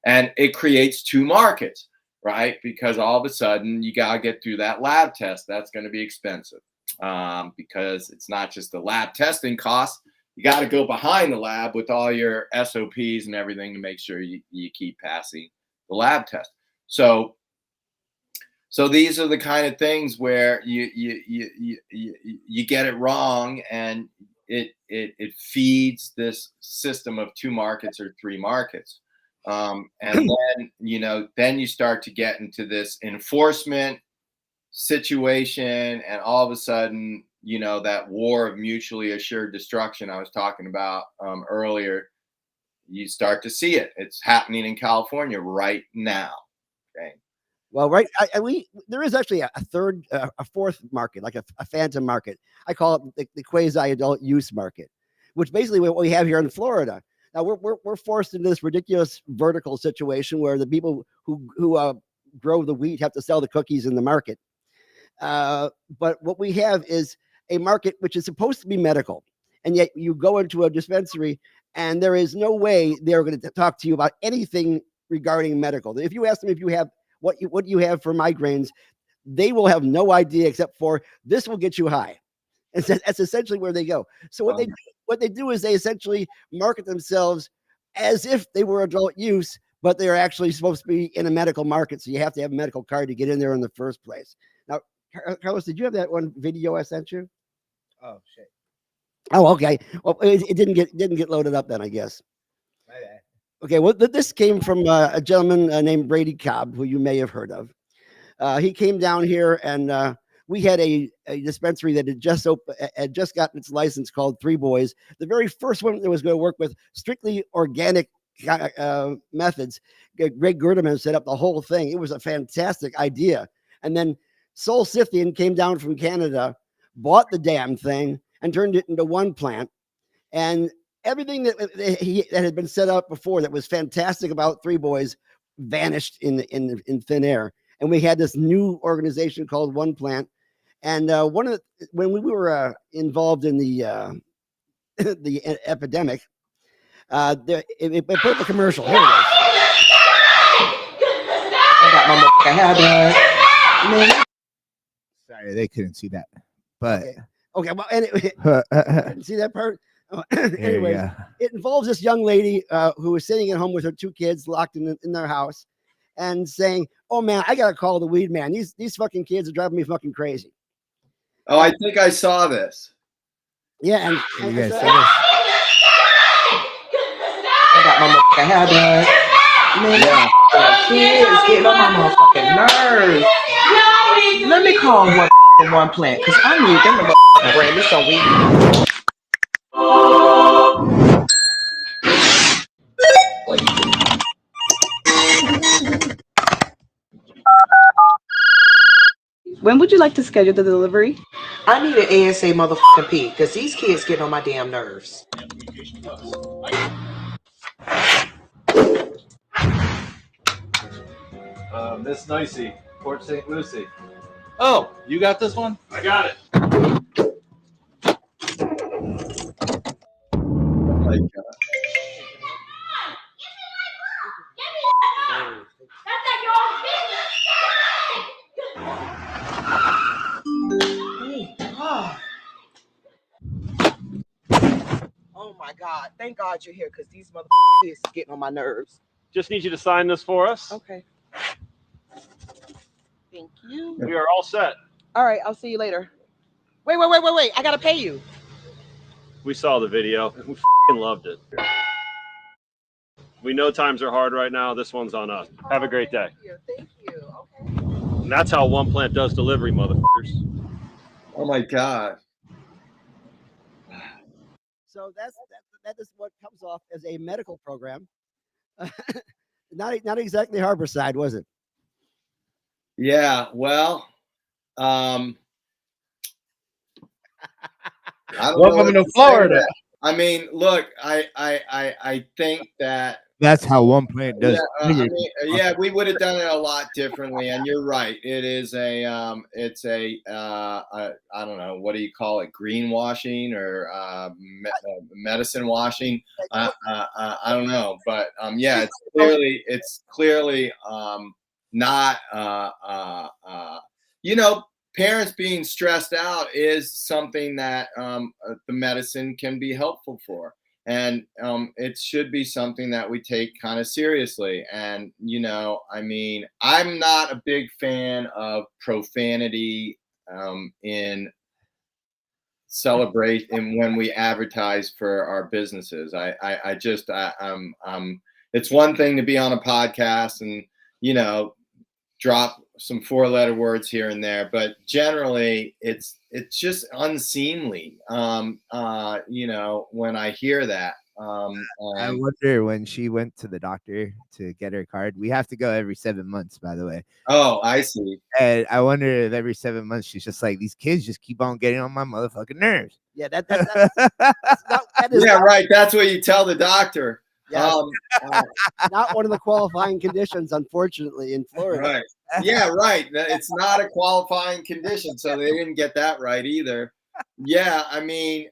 And it creates 2 markets, right? Because all of a sudden you gotta get through that lab test. That's going to be expensive because it's not just the lab testing costs. You got to go behind the lab with all your SOPs and everything to make sure you keep passing the lab test. So these are the kind of things where you get it wrong, and it feeds this system of 2 markets or 3 markets. And then you start to get into this enforcement situation, and all of a sudden, that war of mutually assured destruction I was talking about earlier, you start to see it. It's happening in California right now. Okay. Well, right. There is actually a fourth market, like a phantom market. I call it the quasi-adult use market, which basically what we have here in Florida. Now we're forced into this ridiculous vertical situation where the people who grow the wheat have to sell the cookies in the market. But what we have is a market which is supposed to be medical, and yet you go into a dispensary and there is no way they're going to talk to you about anything regarding medical. If you ask them if you have what you have for migraines, they will have no idea except for this will get you high. And so that's essentially where they go. So what what they do is they essentially market themselves as if they were adult use, but they're actually supposed to be in a medical market. So you have to have a medical card to get in there in the first place. Now, Carlos, did you have that one video I sent you? Oh shit. Oh, okay. Well, it didn't get loaded up then, I guess. My bad. Okay. Well, this came from a gentleman named Brady Cobb, who you may have heard of. He came down here, and we had a dispensary that had just gotten its license called Three Boys. The very first one that was going to work with strictly organic methods. Greg Gerdeman set up the whole thing. It was a fantastic idea. And then Sol Scythian came down from Canada, bought the damn thing, and turned it into one plant. And everything that had been set up before that was fantastic about Three Boys vanished in thin air. And we had this new organization called One Plant. And when we were involved in the the epidemic, it put up a commercial. Here it is. I got my motherfucking hair done. Sorry, they couldn't see that. But Okay. Well, anyway, didn't see that part. there Anyway, you go. it involves this young lady who was sitting at home with her two kids locked in their house and saying, "Oh man, I gotta call the weed man. These fucking kids are driving me fucking crazy." Oh, I think I saw this. Yeah, and You guys so- see this? I got my motherfucking hair done. Man, Yeah. kids getting on my motherfucking nerves. Let me call one plant because I need them to motherfucking bring me some weed. When would you like to schedule the delivery? I need an ASA motherfucking P because these kids getting on my damn nerves. Miss Nicey, Port St. Lucie. Oh, you got this one? I got it. Oh my God. Oh my God. Thank God you're here because these motherfucking kids is getting on my nerves. Just need you to sign this for us. Okay. Thank you. We are all set. All right, I'll see you later. Wait. I gotta pay you. We saw the video and we f***ing loved it. We know times are hard right now. This one's on us. Have a great day. Thank you. Okay. And that's how One Plant does delivery, motherfuckers. Oh my God. So that is what comes off as a medical program. Not exactly Harborside, was it? Yeah. Well, I don't know Welcome what to say Florida. that. I mean, look, I think that That's how One Plant does. yeah, we would have done it a lot differently. And you're right. It is I don't know, what do you call it? Greenwashing or medicine washing? I don't know, but yeah, it's clearly not parents being stressed out is something that the medicine can be helpful for. And it should be something that we take kind of seriously. And, I mean, I'm not a big fan of profanity in celebration when we advertise for our businesses. It's one thing to be on a podcast and, drop some 4-letter words here and there, but generally it's just unseemly. When I hear that. I wonder when she went to the doctor to get her card. We have to go every 7 months, by the way. Oh, I see. And I wonder if every 7 months she's just like, these kids just keep on getting on my motherfucking nerves. Yeah, that is Yeah, right. That's what you tell the doctor. Yes. Not one of the qualifying conditions, unfortunately, in Florida. Right. Yeah, right. It's not a qualifying condition, so they didn't get that right either. Yeah, I mean,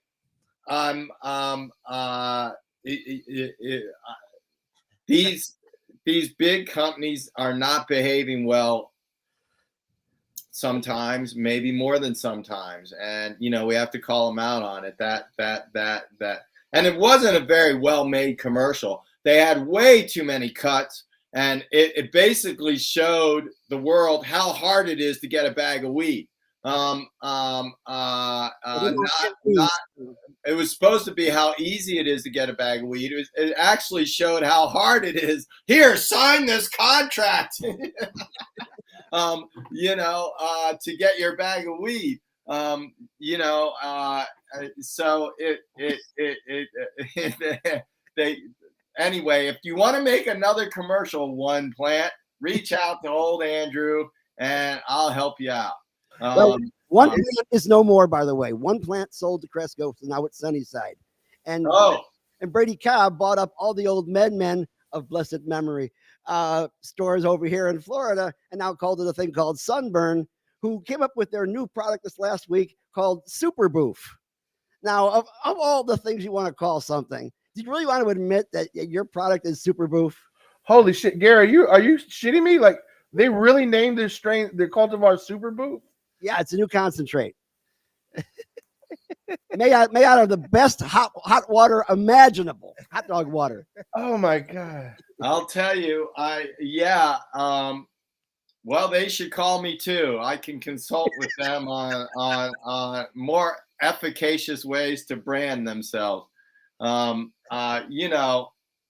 these big companies are not behaving well sometimes, maybe more than sometimes, and we have to call them out on it. That And it wasn't a very well-made commercial. They had way too many cuts, and it basically showed the world how hard it is to get a bag of weed. It was supposed to be how easy it is to get a bag of weed. It actually showed how hard it is. Here, sign this contract, to get your bag of weed. So anyway, if you want to make another commercial, One Plant, reach out to old Andrew and I'll help you out. One Plant is no more, by the way. One Plant sold to Cresco, so now it's Sunnyside. And Brady Cobb bought up all the old MedMen of blessed memory stores over here in Florida and now called it a thing called Sunburn, who came up with their new product this last week called Super Boof. Now, of all the things you want to call something, do you really want to admit that your product is Super Boof? Holy shit, Gary, are you shitting me? Like, they really named their strain, their cultivar Super Boof? Yeah, it's a new concentrate. made out of the best hot water imaginable, hot dog water. Oh my God! I'll tell you, well, they should call me too. I can consult with them on more efficacious ways to brand themselves.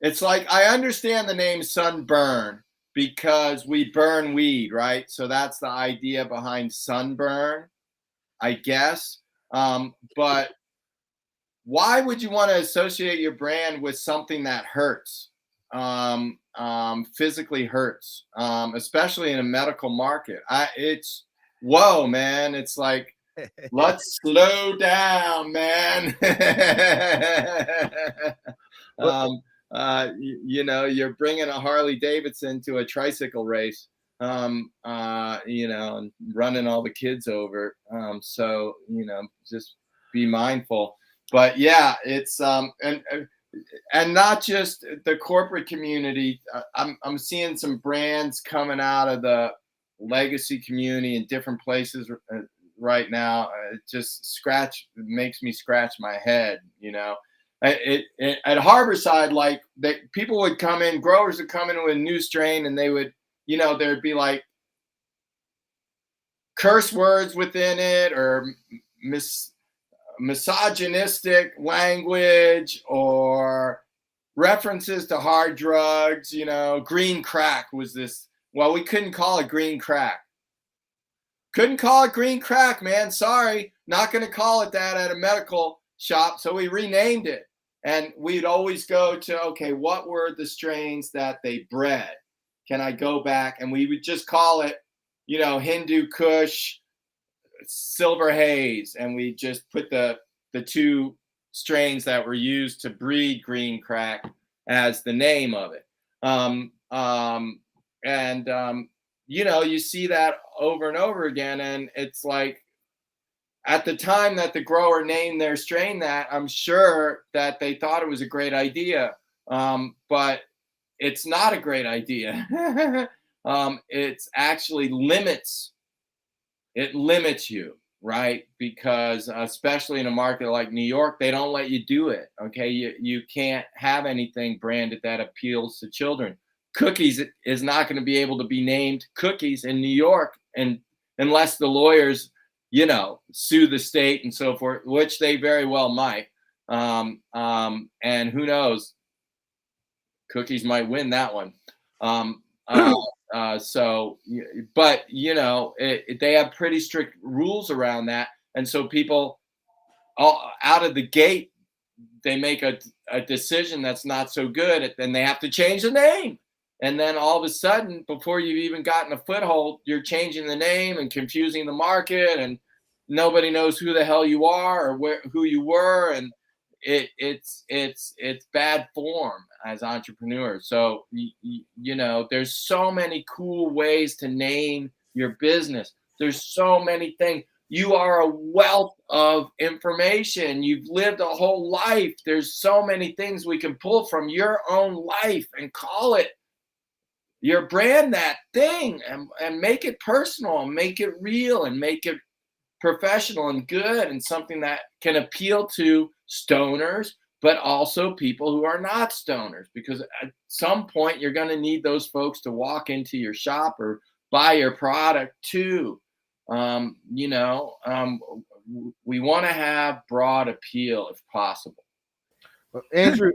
It's like, I understand the name Sunburn because we burn weed, right? So that's the idea behind Sunburn, I guess. But why would you want to associate your brand with something that hurts, physically hurts, especially in a medical market? Whoa, man. It's like, let's slow down, man. You're bringing a Harley Davidson to a tricycle race, and running all the kids over. So, just be mindful. But yeah, it's and not just the corporate community. I'm seeing some brands coming out of the legacy community in different places right now. It just makes me scratch my head, at Harborside, like, people would come in, growers would come in with a new strain, and they would, there'd be like curse words within it, or misogynistic language, or references to hard drugs. Green crack was this. Well, we couldn't call it green crack. Couldn't call it green crack, man. Sorry, not going to call it that at a medical shop. So we renamed it. And we'd always go to, okay, what were the strains that they bred? Can I go back? And we would just call it, Hindu Kush, Silver Haze. And we just put the two strains that were used to breed green crack as the name of it. You see that over and over again. And it's like, at the time that the grower named their strain that, I'm sure that they thought it was a great idea, but it's not a great idea. It's actually limits you, right? Because especially in a market like New York, they don't let you do it. Okay, you can't have anything branded that appeals to children. Cookies is not going to be able to be named Cookies in New York, and unless the lawyers sue the state and so forth, which they very well might. And who knows, Cookies might win that one. But they have pretty strict rules around that. And so people out of the gate, they make a decision that's not so good, then they have to change the name. And then all of a sudden, before you've even gotten a foothold, you're changing the name and confusing the market, and nobody knows who the hell you are or who you were. And it's bad form as entrepreneurs. So, there's so many cool ways to name your business. There's so many things. You are a wealth of information. You've lived a whole life. There's so many things we can pull from your own life and call it your brand, that thing, and make it personal, and make it real, and make it professional and good, and something that can appeal to stoners, but also people who are not stoners, because at some point you're going to need those folks to walk into your shop or buy your product too. We want to have broad appeal if possible. Well, Andrew,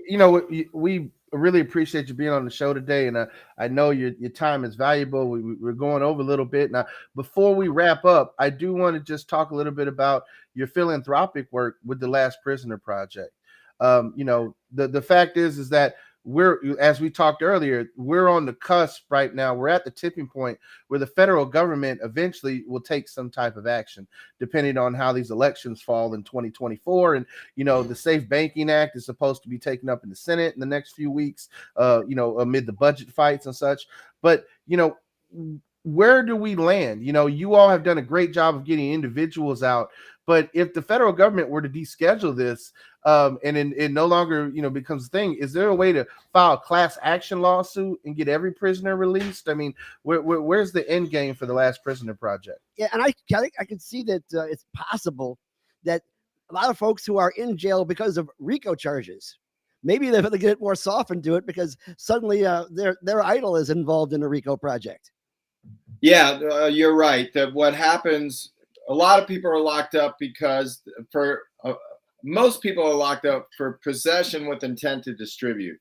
we really appreciate you being on the show today, and I know your time is valuable. We're going over a little bit now. Before we wrap up, I do want to just talk a little bit about your philanthropic work with the Last Prisoner Project. The fact is that we're, as we talked earlier, we're on the cusp right now. We're at the tipping point where the federal government eventually will take some type of action, depending on how these elections fall in 2024. And, the Safe Banking Act is supposed to be taken up in the Senate in the next few weeks, amid the budget fights and such. But, where do we land? You all have done a great job of getting individuals out. But if the federal government were to deschedule this, and it no longer, becomes a thing, is there a way to file a class action lawsuit and get every prisoner released? I mean, where's the end game for the Last Prisoner Project? Yeah, and I could see that it's possible that a lot of folks who are in jail because of RICO charges, maybe they get more softened to it because suddenly their idol is involved in a RICO project. Yeah, you're right. That what happens, a lot of people are locked up because most people are locked up for possession with intent to distribute.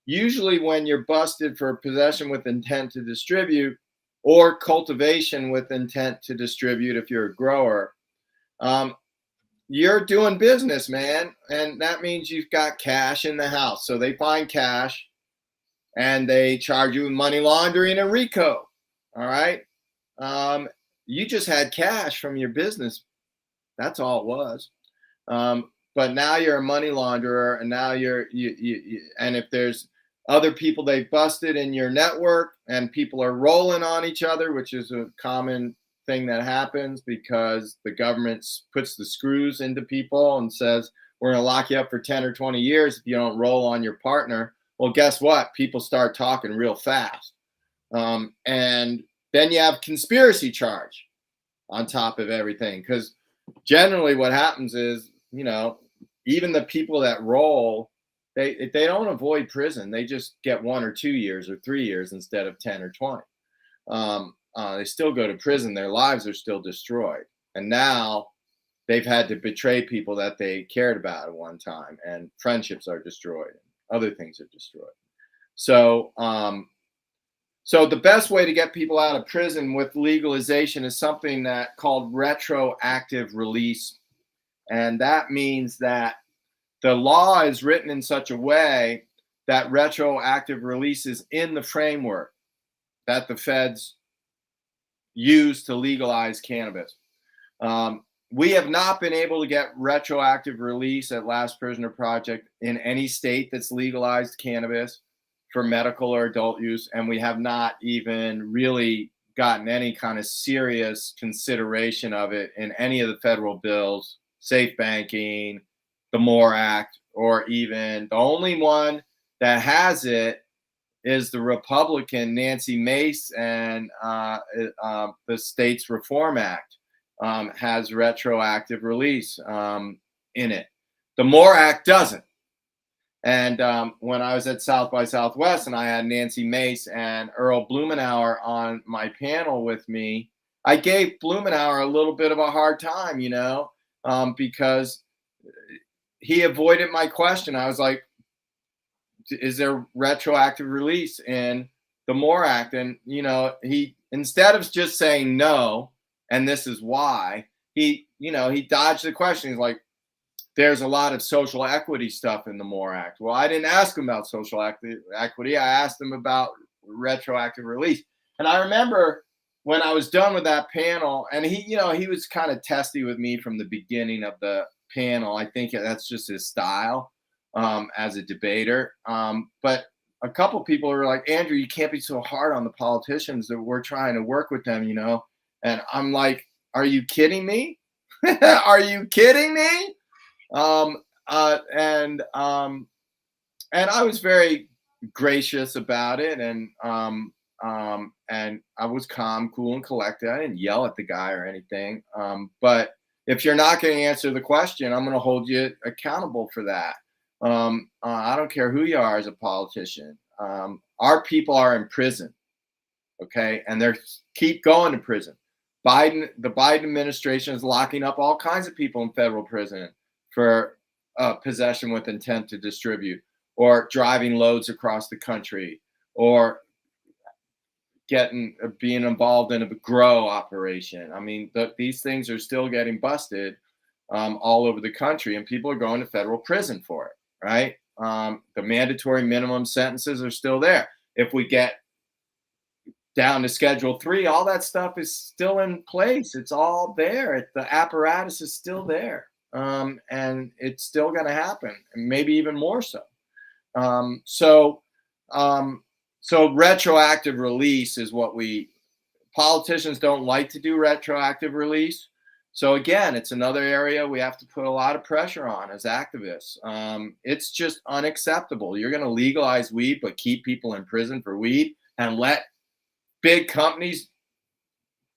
Usually when you're busted for possession with intent to distribute or cultivation with intent to distribute, if you're a grower, you're doing business, man. And that means you've got cash in the house. So they find cash and they charge you with money laundering and RICO. All right. You just had cash from your business. That's all it was. But now you're a money launderer, and now and if there's other people they busted in your network and people are rolling on each other, which is a common thing that happens because the government puts the screws into people and says, we're going to lock you up for 10 or 20 years if you don't roll on your partner. Well, guess what? People start talking real fast. And then you have conspiracy charge on top of everything, because generally what happens is, even the people that roll, they don't avoid prison. They just get 1 or 2 years or 3 years instead of 10 or 20. They still go to prison. Their lives are still destroyed. And now they've had to betray people that they cared about at one time, and friendships are destroyed. Other things are destroyed. So the best way to get people out of prison with legalization is something that called retroactive release. And that means that the law is written in such a way that retroactive release is in the framework that the feds use to legalize cannabis. We have not been able to get retroactive release at Last Prisoner Project in any state that's legalized cannabis for medical or adult use, and we have not even really gotten any kind of serious consideration of it in any of the federal bills, Safe Banking, the MORE Act, or even the only one that has it is the Republican Nancy Mace, and the States Reform Act has retroactive release in it. The MORE Act doesn't. And when I was at South by Southwest and I had Nancy Mace and Earl Blumenauer on my panel with me, I gave Blumenauer a little bit of a hard time, because he avoided my question. I was like, is there retroactive release in the MORE Act? And, he, instead of just saying no, and this is why, he dodged the question. He's like, there's a lot of social equity stuff in the MORE Act. Well, I didn't ask him about social equity. I asked him about retroactive release. And I remember when I was done with that panel, and he was kind of testy with me from the beginning of the panel. I think that's just his style as a debater. But a couple people were like, Andrew, you can't be so hard on the politicians, that we're trying to work with them, And I'm like, are you kidding me? Are you kidding me? And I was very gracious about it, and I was calm, cool, and collected. I didn't yell at the guy or anything. But if you're not going to answer the question, I'm going to hold you accountable for that. I don't care who you are as a politician. Our people are in prison, okay, and they're keep going to prison. The Biden administration is locking up all kinds of people in federal prison for possession with intent to distribute, or driving loads across the country, or being involved in a grow operation. I mean, these things are still getting busted all over the country, and people are going to federal prison for it, right? The mandatory minimum sentences are still there. If we get down to Schedule 3, all that stuff is still in place. It's all there. The apparatus is still there, and it's still going to happen, and maybe even more so. So retroactive release is what politicians don't like to do, retroactive release. So again, it's another area we have to put a lot of pressure on as activists. It's just unacceptable. You're going to legalize weed, but keep people in prison for weed, and let big companies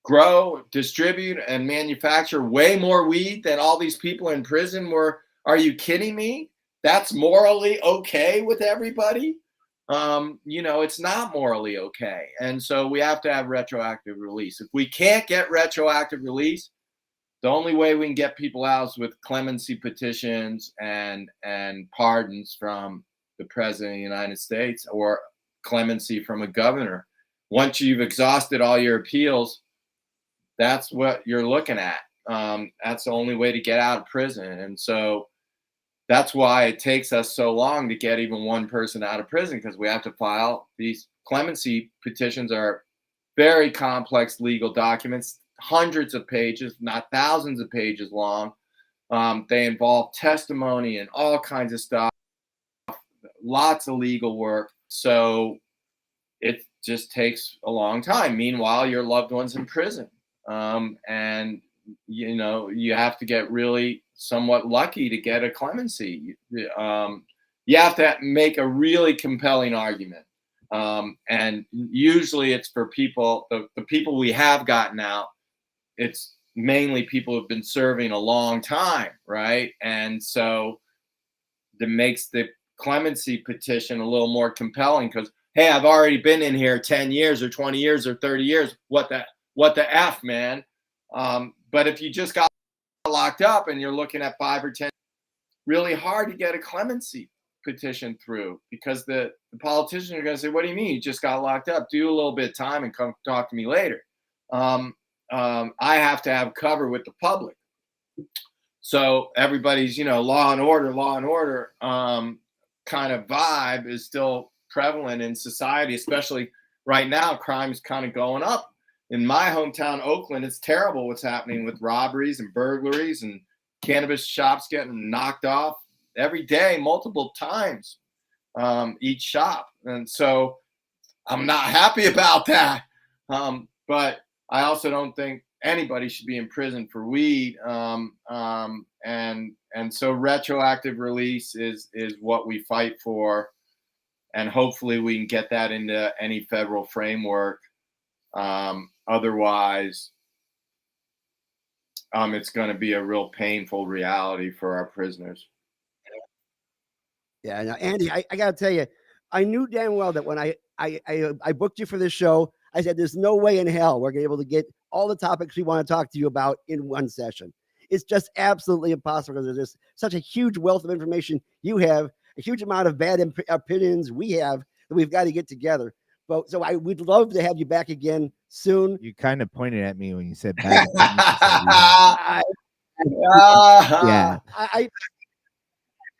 grow, distribute, and manufacture way more weed than all these people in prison were. Are you kidding me? That's morally okay with everybody? It's not morally okay. And so we have to have retroactive release. If we can't get retroactive release, the only way we can get people out is with clemency petitions and pardons from the president of the United States, or clemency from a governor. Once you've exhausted all your appeals, that's what you're looking at. That's the only way to get out of prison. And so that's why it takes us so long to get even one person out of prison, because we have to file these clemency petitions. Are very complex legal documents, hundreds of pages, not thousands of pages long. They involve testimony and all kinds of stuff, lots of legal work. So it just takes a long time. Meanwhile, your loved one's in prison. And you have to get really somewhat lucky to get a clemency. You have to make a really compelling argument. And usually it's for people, the people we have gotten out, it's mainly people who've been serving a long time, right? And so that makes the clemency petition a little more compelling, because, hey, I've already been in here 10 years or 20 years or 30 years. What the F, man? But if you just got locked up and you're looking at 5 or 10, really hard to get a clemency petition through, because the politicians are going to say, what do you mean you just got locked up? Do a little bit of time and come talk to me later. I have to have cover with the public. So everybody's, law and order kind of vibe is still prevalent in society, especially right now. Crime's kind of going up. In my hometown, Oakland, it's terrible what's happening with robberies and burglaries and cannabis shops getting knocked off every day, multiple times, each shop. And so I'm not happy about that. But I also don't think anybody should be in prison for weed. And so retroactive release is what we fight for. And hopefully we can get that into any federal framework. Otherwise, it's going to be a real painful reality for our prisoners. Yeah, now, Andy, I got to tell you, I knew damn well that when I booked you for this show, I said, there's no way in hell we're going to be able to get all the topics we want to talk to you about in one session. It's just absolutely impossible, because there's such a huge wealth of information you have, a huge amount of bad opinions we have, that we've got to get together. But so I would love to have you back again soon. You kind of pointed at me when you said bad. Yeah. I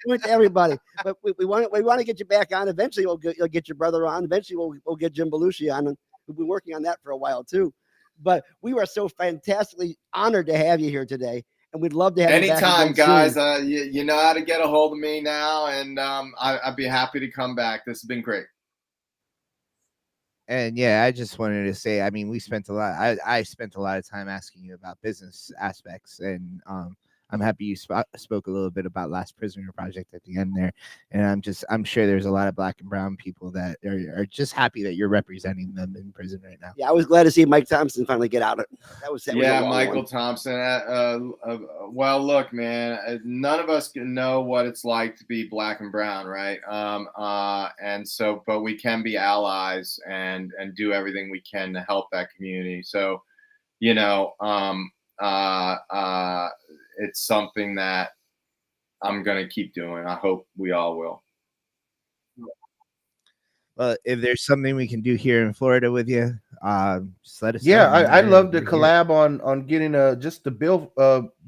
went to everybody, but we want to get you back on. Eventually, you'll get your brother on. Eventually, we'll get Jim Belushi on, and we've been working on that for a while too. But we were so fantastically honored to have you here today, and we'd love to have you back anytime, again guys. soon. You know how to get a hold of me now, and I'd be happy to come back. This has been great. And yeah, I just wanted to say, I mean, we spent a lot. I spent a lot of time asking you about business aspects, and I'm I'm happy you spoke a little bit about Last Prisoner Project at the end there, and I'm sure there's a lot of Black and brown people that are just happy that you're representing them in prison right now. Yeah, I was glad to see Mike Thompson finally get out. That was a long Michael one. Thompson. Well, look, man, none of us can know what it's like to be Black and brown, right? And so, but we can be allies and do everything we can to help that community. So, you know, it's something that I'm gonna keep doing. I hope we all will. Well, if there's something we can do here in Florida with you, just let us know. Yeah, man. I'd love to We're here. collab on getting just the bill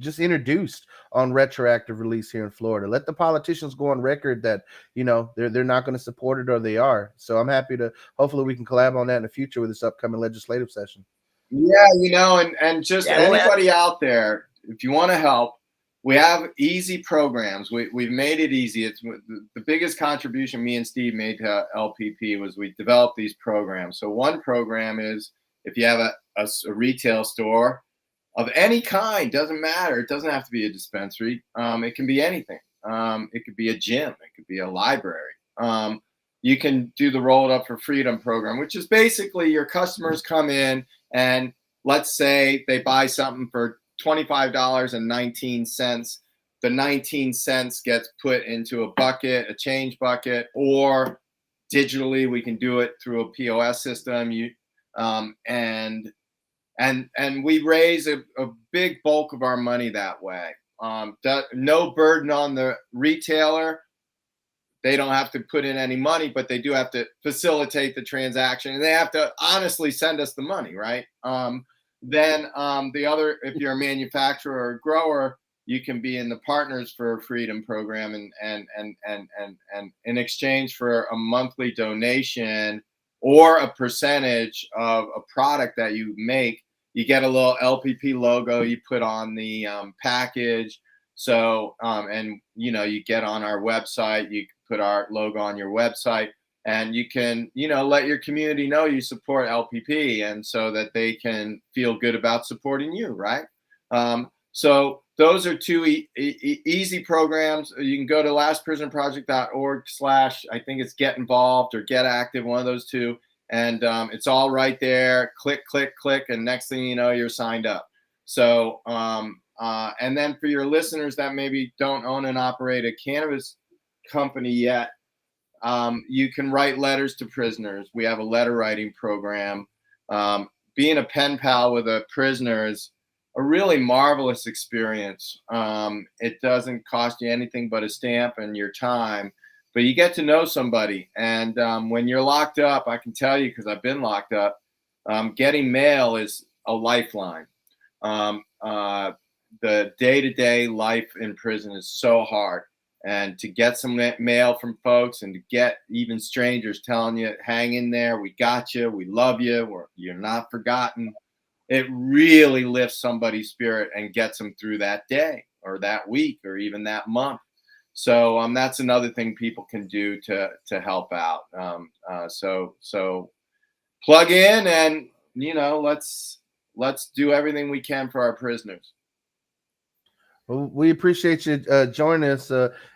just introduced on retroactive release here in Florida. Let the politicians go on record that, you know, they're not going to support it, or they are. So I'm happy to, hopefully we can collab on that in the future with this upcoming legislative session. Yeah, you know, and just anybody out there, if you want to help, we have easy programs. We've made it easy. It's the biggest contribution me and Steve made to LPP was we developed these programs. So one program is if you have a retail store of any kind, doesn't matter. It doesn't have to be a dispensary. It can be anything. It could be a gym. It could be a library. You can do the Roll It Up for Freedom program, which is basically your customers come in and let's say they buy something for $25.19. The 19 cents gets put into a bucket, a change bucket, or digitally we can do it through a POS system. And we raise a big bulk of our money that way. No burden on the retailer. They don't have to put in any money, but they do have to facilitate the transaction, and they have to honestly send us the money, right? Then the other, if you're a manufacturer or a grower, you can be in the Partners for Freedom program, and in exchange for a monthly donation or a percentage of a product that you make, you get a little LPP logo you put on the package. So and you know, you get on our website, you put our logo on your website, and you can, you know, let your community know you support LPP, and so that they can feel good about supporting you, right? So those are two easy programs. You can go to lastprisonproject.org/ I think it's Get Involved or Get Active, one of those two, and it's all right there. Click, click, click, and next thing you know, you're signed up. So and then for your listeners that maybe don't own and operate a cannabis company yet, you can write letters to prisoners. We have a letter writing program. Being a pen pal with a prisoner is a really marvelous experience. It doesn't cost you anything but a stamp and your time, but you get to know somebody. And when you're locked up, I can tell you, because I've been locked up, getting mail is a lifeline. The day-to-day life in prison is so hard. And to get some mail from folks, and to get even strangers telling you, hang in there, we got you, we love you, you're not forgotten, it really lifts somebody's spirit and gets them through that day or that week or even that month. So that's another thing people can do to help out. So plug in, and you know, let's do everything we can for our prisoners. Well, we appreciate you joining us,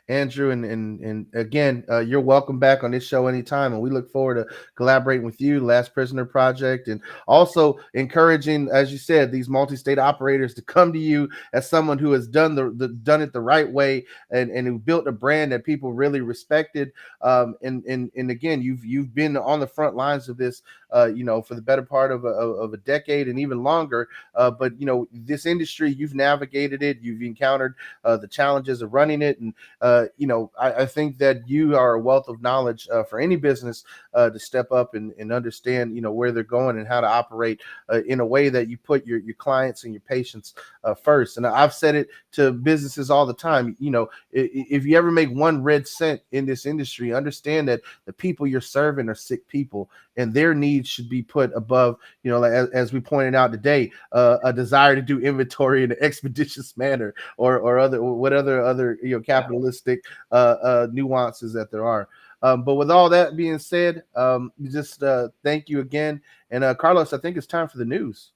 Andrew, and again, you're welcome back on this show anytime, and we look forward to collaborating with you, Last Prisoner Project, and also encouraging, as you said, these multi-state operators to come to you as someone who has done it the right way, and who built a brand that people really respected. And again, you've been on the front lines of this, you know, for the better part of a decade and even longer. But you know, this industry, you've navigated it, you've encountered the challenges of running it, and you know, I think that you are a wealth of knowledge for any business to step up and understand, you know, where they're going and how to operate in a way that you put your clients and your patients first. And I've said it to businesses all the time, you know, if you ever make 1 red cent in this industry, understand that the people you're serving are sick people, and their needs should be put above, you know, like, as we pointed out today, a desire to do inventory in an expeditious manner, or other you know, capitalistic nuances that there are. But with all that being said, just thank you again. And Carlos, I think it's time for the news.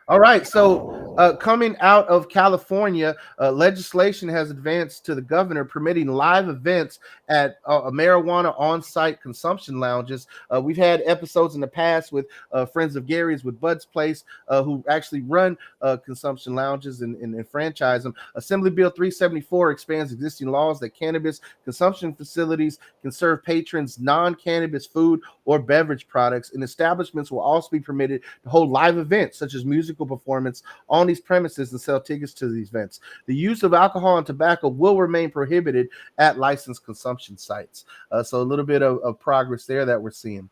All right. So, coming out of California, legislation has advanced to the governor permitting live events at marijuana on-site consumption lounges. We've had episodes in the past with friends of Gary's with Bud's Place, who actually run consumption lounges and franchise them. Assembly Bill 374 expands existing laws that cannabis consumption facilities can serve patrons non-cannabis food or beverage products, and establishments will also be permitted to hold live events such as musical performance on these premises and sell tickets to these events. The use of alcohol and tobacco will remain prohibited at licensed consumption sites. So a little bit of progress there that we're seeing.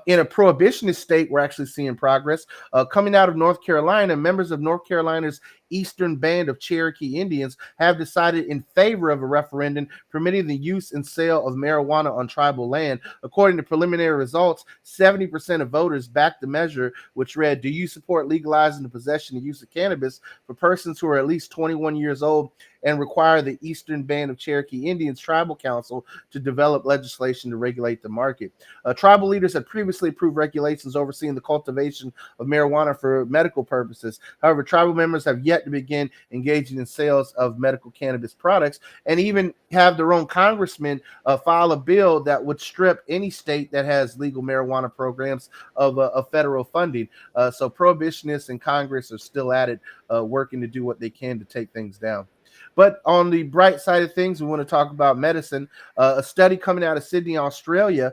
In a prohibitionist state, we're actually seeing progress. Coming out of North Carolina, members of North Carolina's Eastern Band of Cherokee Indians have decided in favor of a referendum permitting the use and sale of marijuana on tribal land. According to preliminary results, 70% of voters backed the measure, which read, "Do you support legalizing the possession and use of cannabis for persons who are at least 21 years old and require the Eastern Band of Cherokee Indians Tribal Council to develop legislation to regulate the market?" Tribal leaders had previously approved regulations overseeing the cultivation of marijuana for medical purposes. However, tribal members have yet to begin engaging in sales of medical cannabis products, and even have their own congressman file a bill that would strip any state that has legal marijuana programs of federal funding. So prohibitionists in Congress are still at it, working to do what they can to take things down. But on the bright side of things, we want to talk about medicine. A study coming out of Sydney, Australia,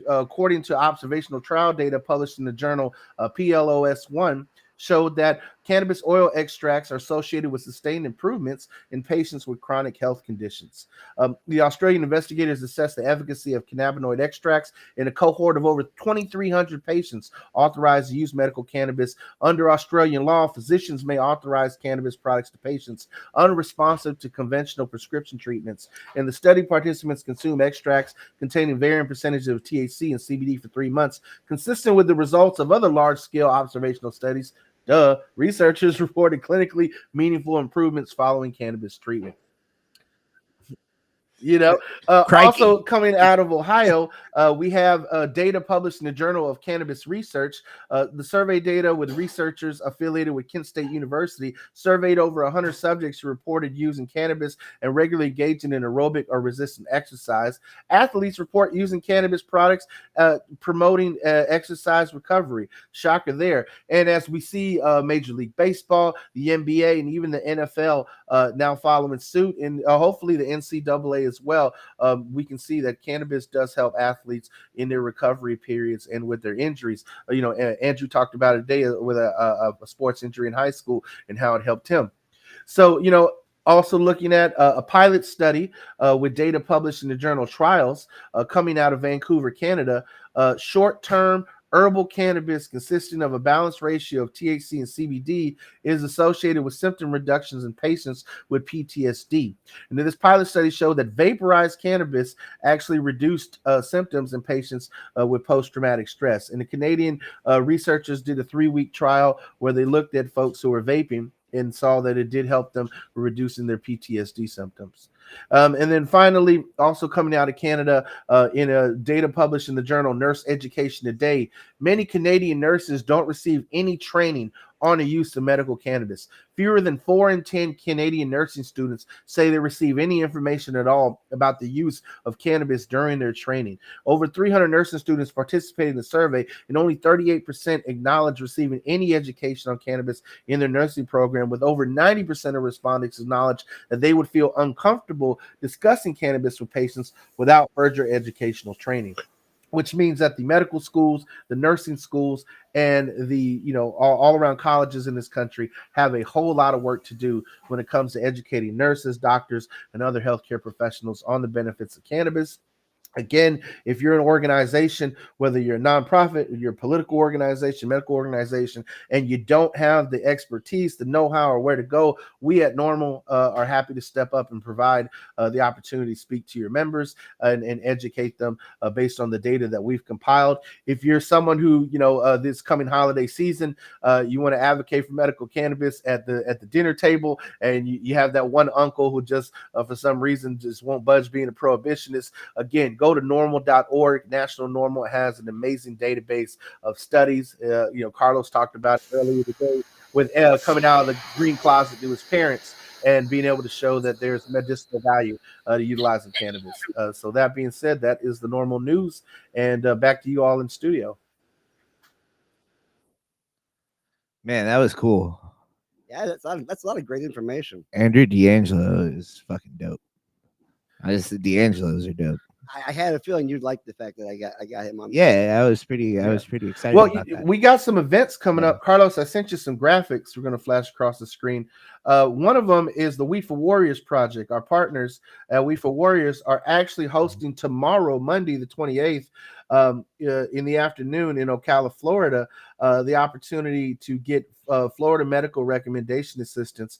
according to observational trial data published in the journal PLOS1, showed that cannabis oil extracts are associated with sustained improvements in patients with chronic health conditions. The Australian investigators assessed the efficacy of cannabinoid extracts in a cohort of over 2,300 patients authorized to use medical cannabis. Under Australian law, physicians may authorize cannabis products to patients unresponsive to conventional prescription treatments. And the study participants consumed extracts containing varying percentages of THC and CBD for 3 months, consistent with the results of other large-scale observational studies. Researchers reported clinically meaningful improvements following cannabis treatment. Also coming out of Ohio, we have data published in the Journal of Cannabis Research. The survey data with researchers affiliated with Kent State University surveyed over 100 subjects who reported using cannabis and regularly engaging in aerobic or resistant exercise. Athletes report using cannabis products promoting exercise recovery. Shocker there. And as we see Major League Baseball, the NBA, and even the NFL now following suit, and hopefully the NCAA as well, we can see that cannabis does help athletes in their recovery periods and with their injuries. Andrew talked about it today with a sports injury in high school and how it helped him. So, also looking at a pilot study with data published in the journal Trials coming out of Vancouver, Canada, short-term herbal cannabis consisting of a balanced ratio of THC and CBD is associated with symptom reductions in patients with PTSD. And this pilot study showed that vaporized cannabis actually reduced symptoms in patients with post-traumatic stress. And the Canadian researchers did a 3-week trial where they looked at folks who were vaping and saw that it did help them reducing their PTSD symptoms. And then finally, also coming out of Canada, in a data published in the journal Nurse Education Today, many Canadian nurses don't receive any training on the use of medical cannabis. Fewer than 4 in 10 Canadian nursing students say they receive any information at all about the use of cannabis during their training. Over 300 nursing students participated in the survey, and only 38% acknowledge receiving any education on cannabis in their nursing program, with over 90% of respondents acknowledge that they would feel uncomfortable discussing cannabis with patients without further educational training. Which means that the medical schools, the nursing schools, and the all around colleges in this country have a whole lot of work to do when it comes to educating nurses, doctors, and other healthcare professionals on the benefits of cannabis. Again, if you're an organization, whether you're a nonprofit, you're a political organization, medical organization, and you don't have the expertise, the know-how, or where to go, we at Normal are happy to step up and provide the opportunity to speak to your members and educate them based on the data that we've compiled. If you're someone who, this coming holiday season, you want to advocate for medical cannabis at the dinner table, and you have that one uncle who just, for some reason, just won't budge being a prohibitionist, again, go go to normal.org. National Normal has an amazing database of studies. Carlos talked about it earlier today with coming out of the green closet to his parents and being able to show that there's medicinal value to utilizing cannabis. So that being said, that is the normal news. And back to you all in studio. Man, that was cool. Yeah, that's a lot of great information. Andrew DeAngelo is fucking dope. DeAngelos are dope. I had a feeling you'd like the fact that I got him on. Yeah, I was pretty excited. Well, about that. we got some events coming up. Carlos, I sent you some graphics. We're going to flash across the screen. One of them is the We for Warriors project. Our partners at We for Warriors are actually hosting tomorrow, Monday, the 28th, in the afternoon in Ocala, Florida, the opportunity to get Florida medical recommendation assistance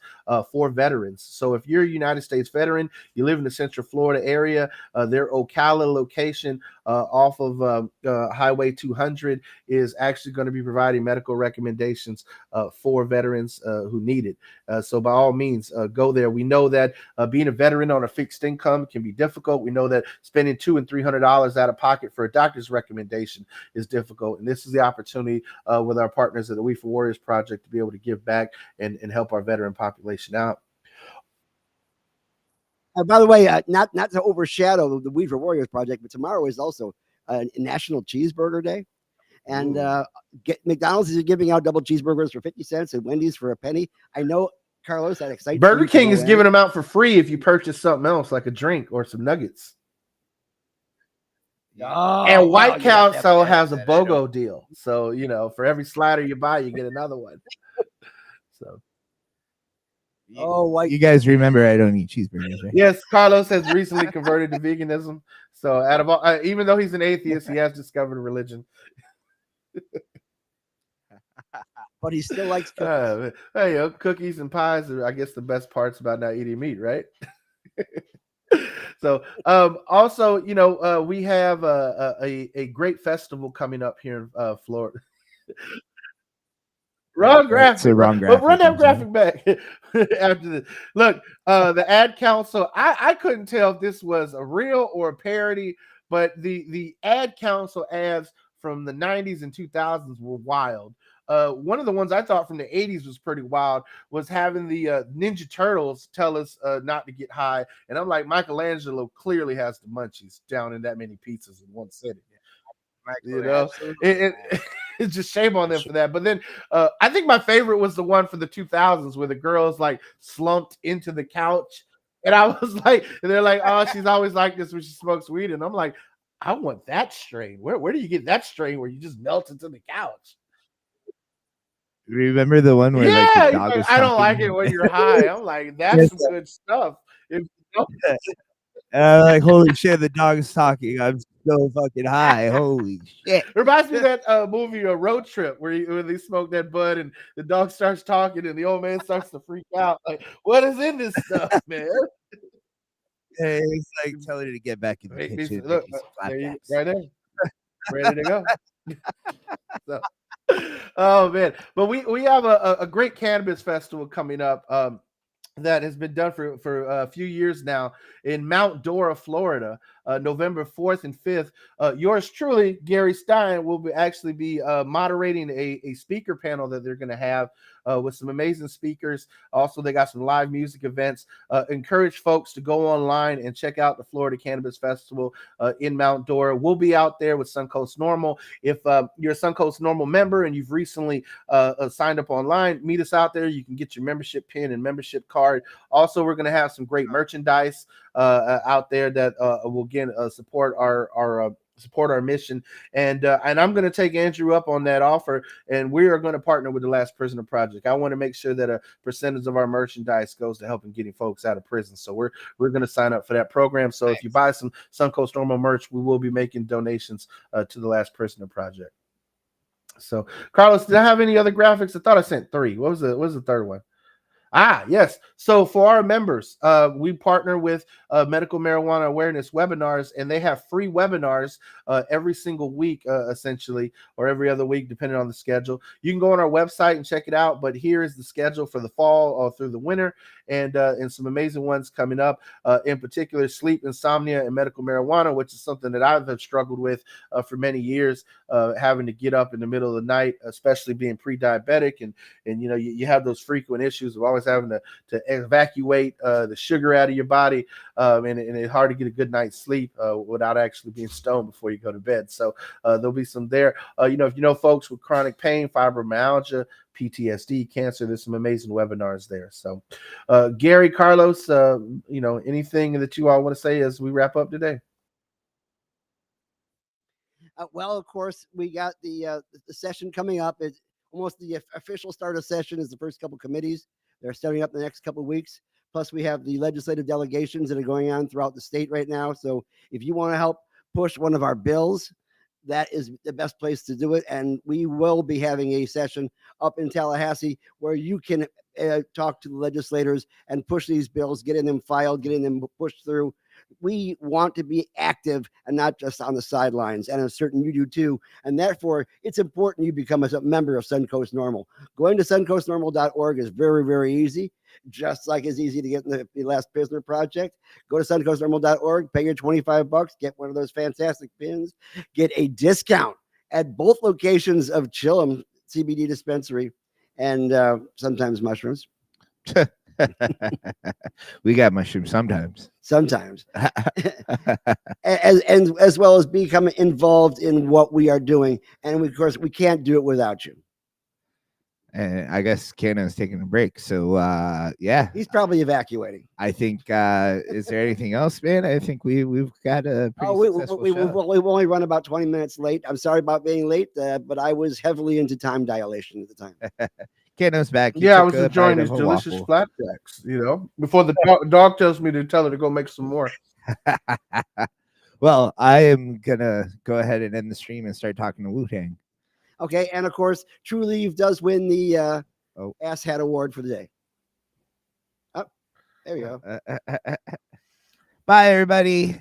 for veterans. So if you're a United States veteran, you live in the Central Florida area, their Ocala location off of Highway 200 is actually going to be providing medical recommendations for veterans who need it. So by all means, go there. We know that being a veteran on a fixed income can be difficult. We know that spending $200 and $300 out of pocket for a doctor's recommendation is difficult. And this is the opportunity with our partners at the We for Warriors project to be able to give back and help our veteran population out. By the way, not to overshadow the We for Warriors project, but tomorrow is also National Cheeseburger Day. And McDonald's is giving out double cheeseburgers for 50 cents and Wendy's for a penny. I know, Carlos, that excites Burger King is giving them out for free if you purchase something else like a drink or some nuggets. Oh, and White Castle has a BOGO deal. So, for every slider you buy, you get another one. So, you guys remember I don't eat cheeseburgers, right? Yes, Carlos has recently converted to veganism. So, out of all, even though he's an atheist, he has discovered a religion. But he still likes cookies. Cookies and pies are, I guess, the best parts about not eating meat, right? So, also, we have a great festival coming up here in Florida. Wrong graphic. Wrong graphic. But run that graphic back after this. Look, the ad council. I couldn't tell if this was a real or a parody, but the ad council ads from the 90s and 2000s were wild. One of the ones I thought from the 80s was pretty wild was having the Ninja Turtles tell us not to get high. And I'm like, Michelangelo clearly has the munchies down in that many pizzas in one sitting. It's just shame on them for that. But then I think my favorite was the one for the 2000s where the girl is like slumped into the couch. And I was like, and they're like, oh, she's always like this when she smokes weed. And I'm like, I want that strain. Where do you get that strain where you just melt into the couch? Remember the one where the dog was I don't like it when you're high. I'm like, that's some good stuff. Holy shit, the dog is talking. I'm so fucking high. Holy shit. It reminds me of that movie, A Road Trip, where they smoke that bud and the dog starts talking and the old man starts to freak out. Like, what is in this stuff, man? Hey, it's like telling you to get back in the kitchen. Look, right there. Ready to go. So, oh man, but we have a great cannabis festival coming up that has been done for a few years now in Mount Dora, Florida, November 4th and 5th. Yours truly, Gary Stein, will actually be moderating a speaker panel that they're going to have with some amazing speakers. Also, they got some live music events. Encourage folks to go online and check out the Florida Cannabis Festival in Mount Dora. We'll be out there with Suncoast Normal. If you're a Suncoast Normal member and you've recently signed up online, meet us out there. You can get your membership pin and membership card. Also, we're going to have some great merchandise out there that will again support our mission, and I'm going to take Andrew up on that offer, and we are going to partner with the Last Prisoner Project. I want to make sure that a percentage of our merchandise goes to helping getting folks out of prison. So we're going to sign up for that program. So if you buy some Suncoast Normal merch, we will be making donations to the Last Prisoner Project. So Carlos, did I have any other graphics? I thought I sent 3. What was the third one? Yes. So for our members, we partner with medical marijuana awareness webinars, and they have free webinars every single week, essentially, or every other week, depending on the schedule. You can go on our website and check it out. But here is the schedule for the fall or through the winter, and some amazing ones coming up. In particular, sleep, insomnia, and medical marijuana, which is something that I've struggled with for many years, having to get up in the middle of the night, especially being pre-diabetic, and you have those frequent issues of always having to evacuate the sugar out of your body, and it's hard to get a good night's sleep without actually being stoned before you go to bed. So there'll be some there. If you know folks with chronic pain, fibromyalgia, PTSD, cancer, there's some amazing webinars there. So Gary, Carlos, anything that you all want to say as we wrap up today? Well, of course, we got the session coming up. It's almost the official start of session is the first couple committees. They're starting up the next couple of weeks. Plus, we have the legislative delegations that are going on throughout the state right now. So if you want to help push one of our bills, that is the best place to do it. And we will be having a session up in Tallahassee where you can talk to the legislators and push these bills, getting them filed, getting them pushed through. We want to be active and not just on the sidelines. And I'm certain you do too. And therefore, it's important you become a member of Suncoast Normal. Going to suncoastnormal.org is very, very easy. Just like it's easy to get in the Last Prisoner Project. Go to suncoastnormal.org, pay your $25, get one of those fantastic pins, get a discount at both locations of Chillum CBD dispensary, and sometimes mushrooms. We got mushrooms sometimes. Sometimes. as well as become involved in what we are doing. And of course, we can't do it without you. And I guess Cannon's taking a break. So yeah. He's probably evacuating. I think is there anything else, man? I think we've got a pretty successful show. We've only run about 20 minutes late. I'm sorry about being late, but I was heavily into time dilation at the time. Cannon's back. I was enjoying these delicious flapjacks, before the dog tells me to tell her to go make some more. Well, I am gonna go ahead and end the stream and start talking to Wu-Tang. Okay, and of course, True Leave does win the Ass Hat Award for the day. Oh, there we go. Bye, everybody.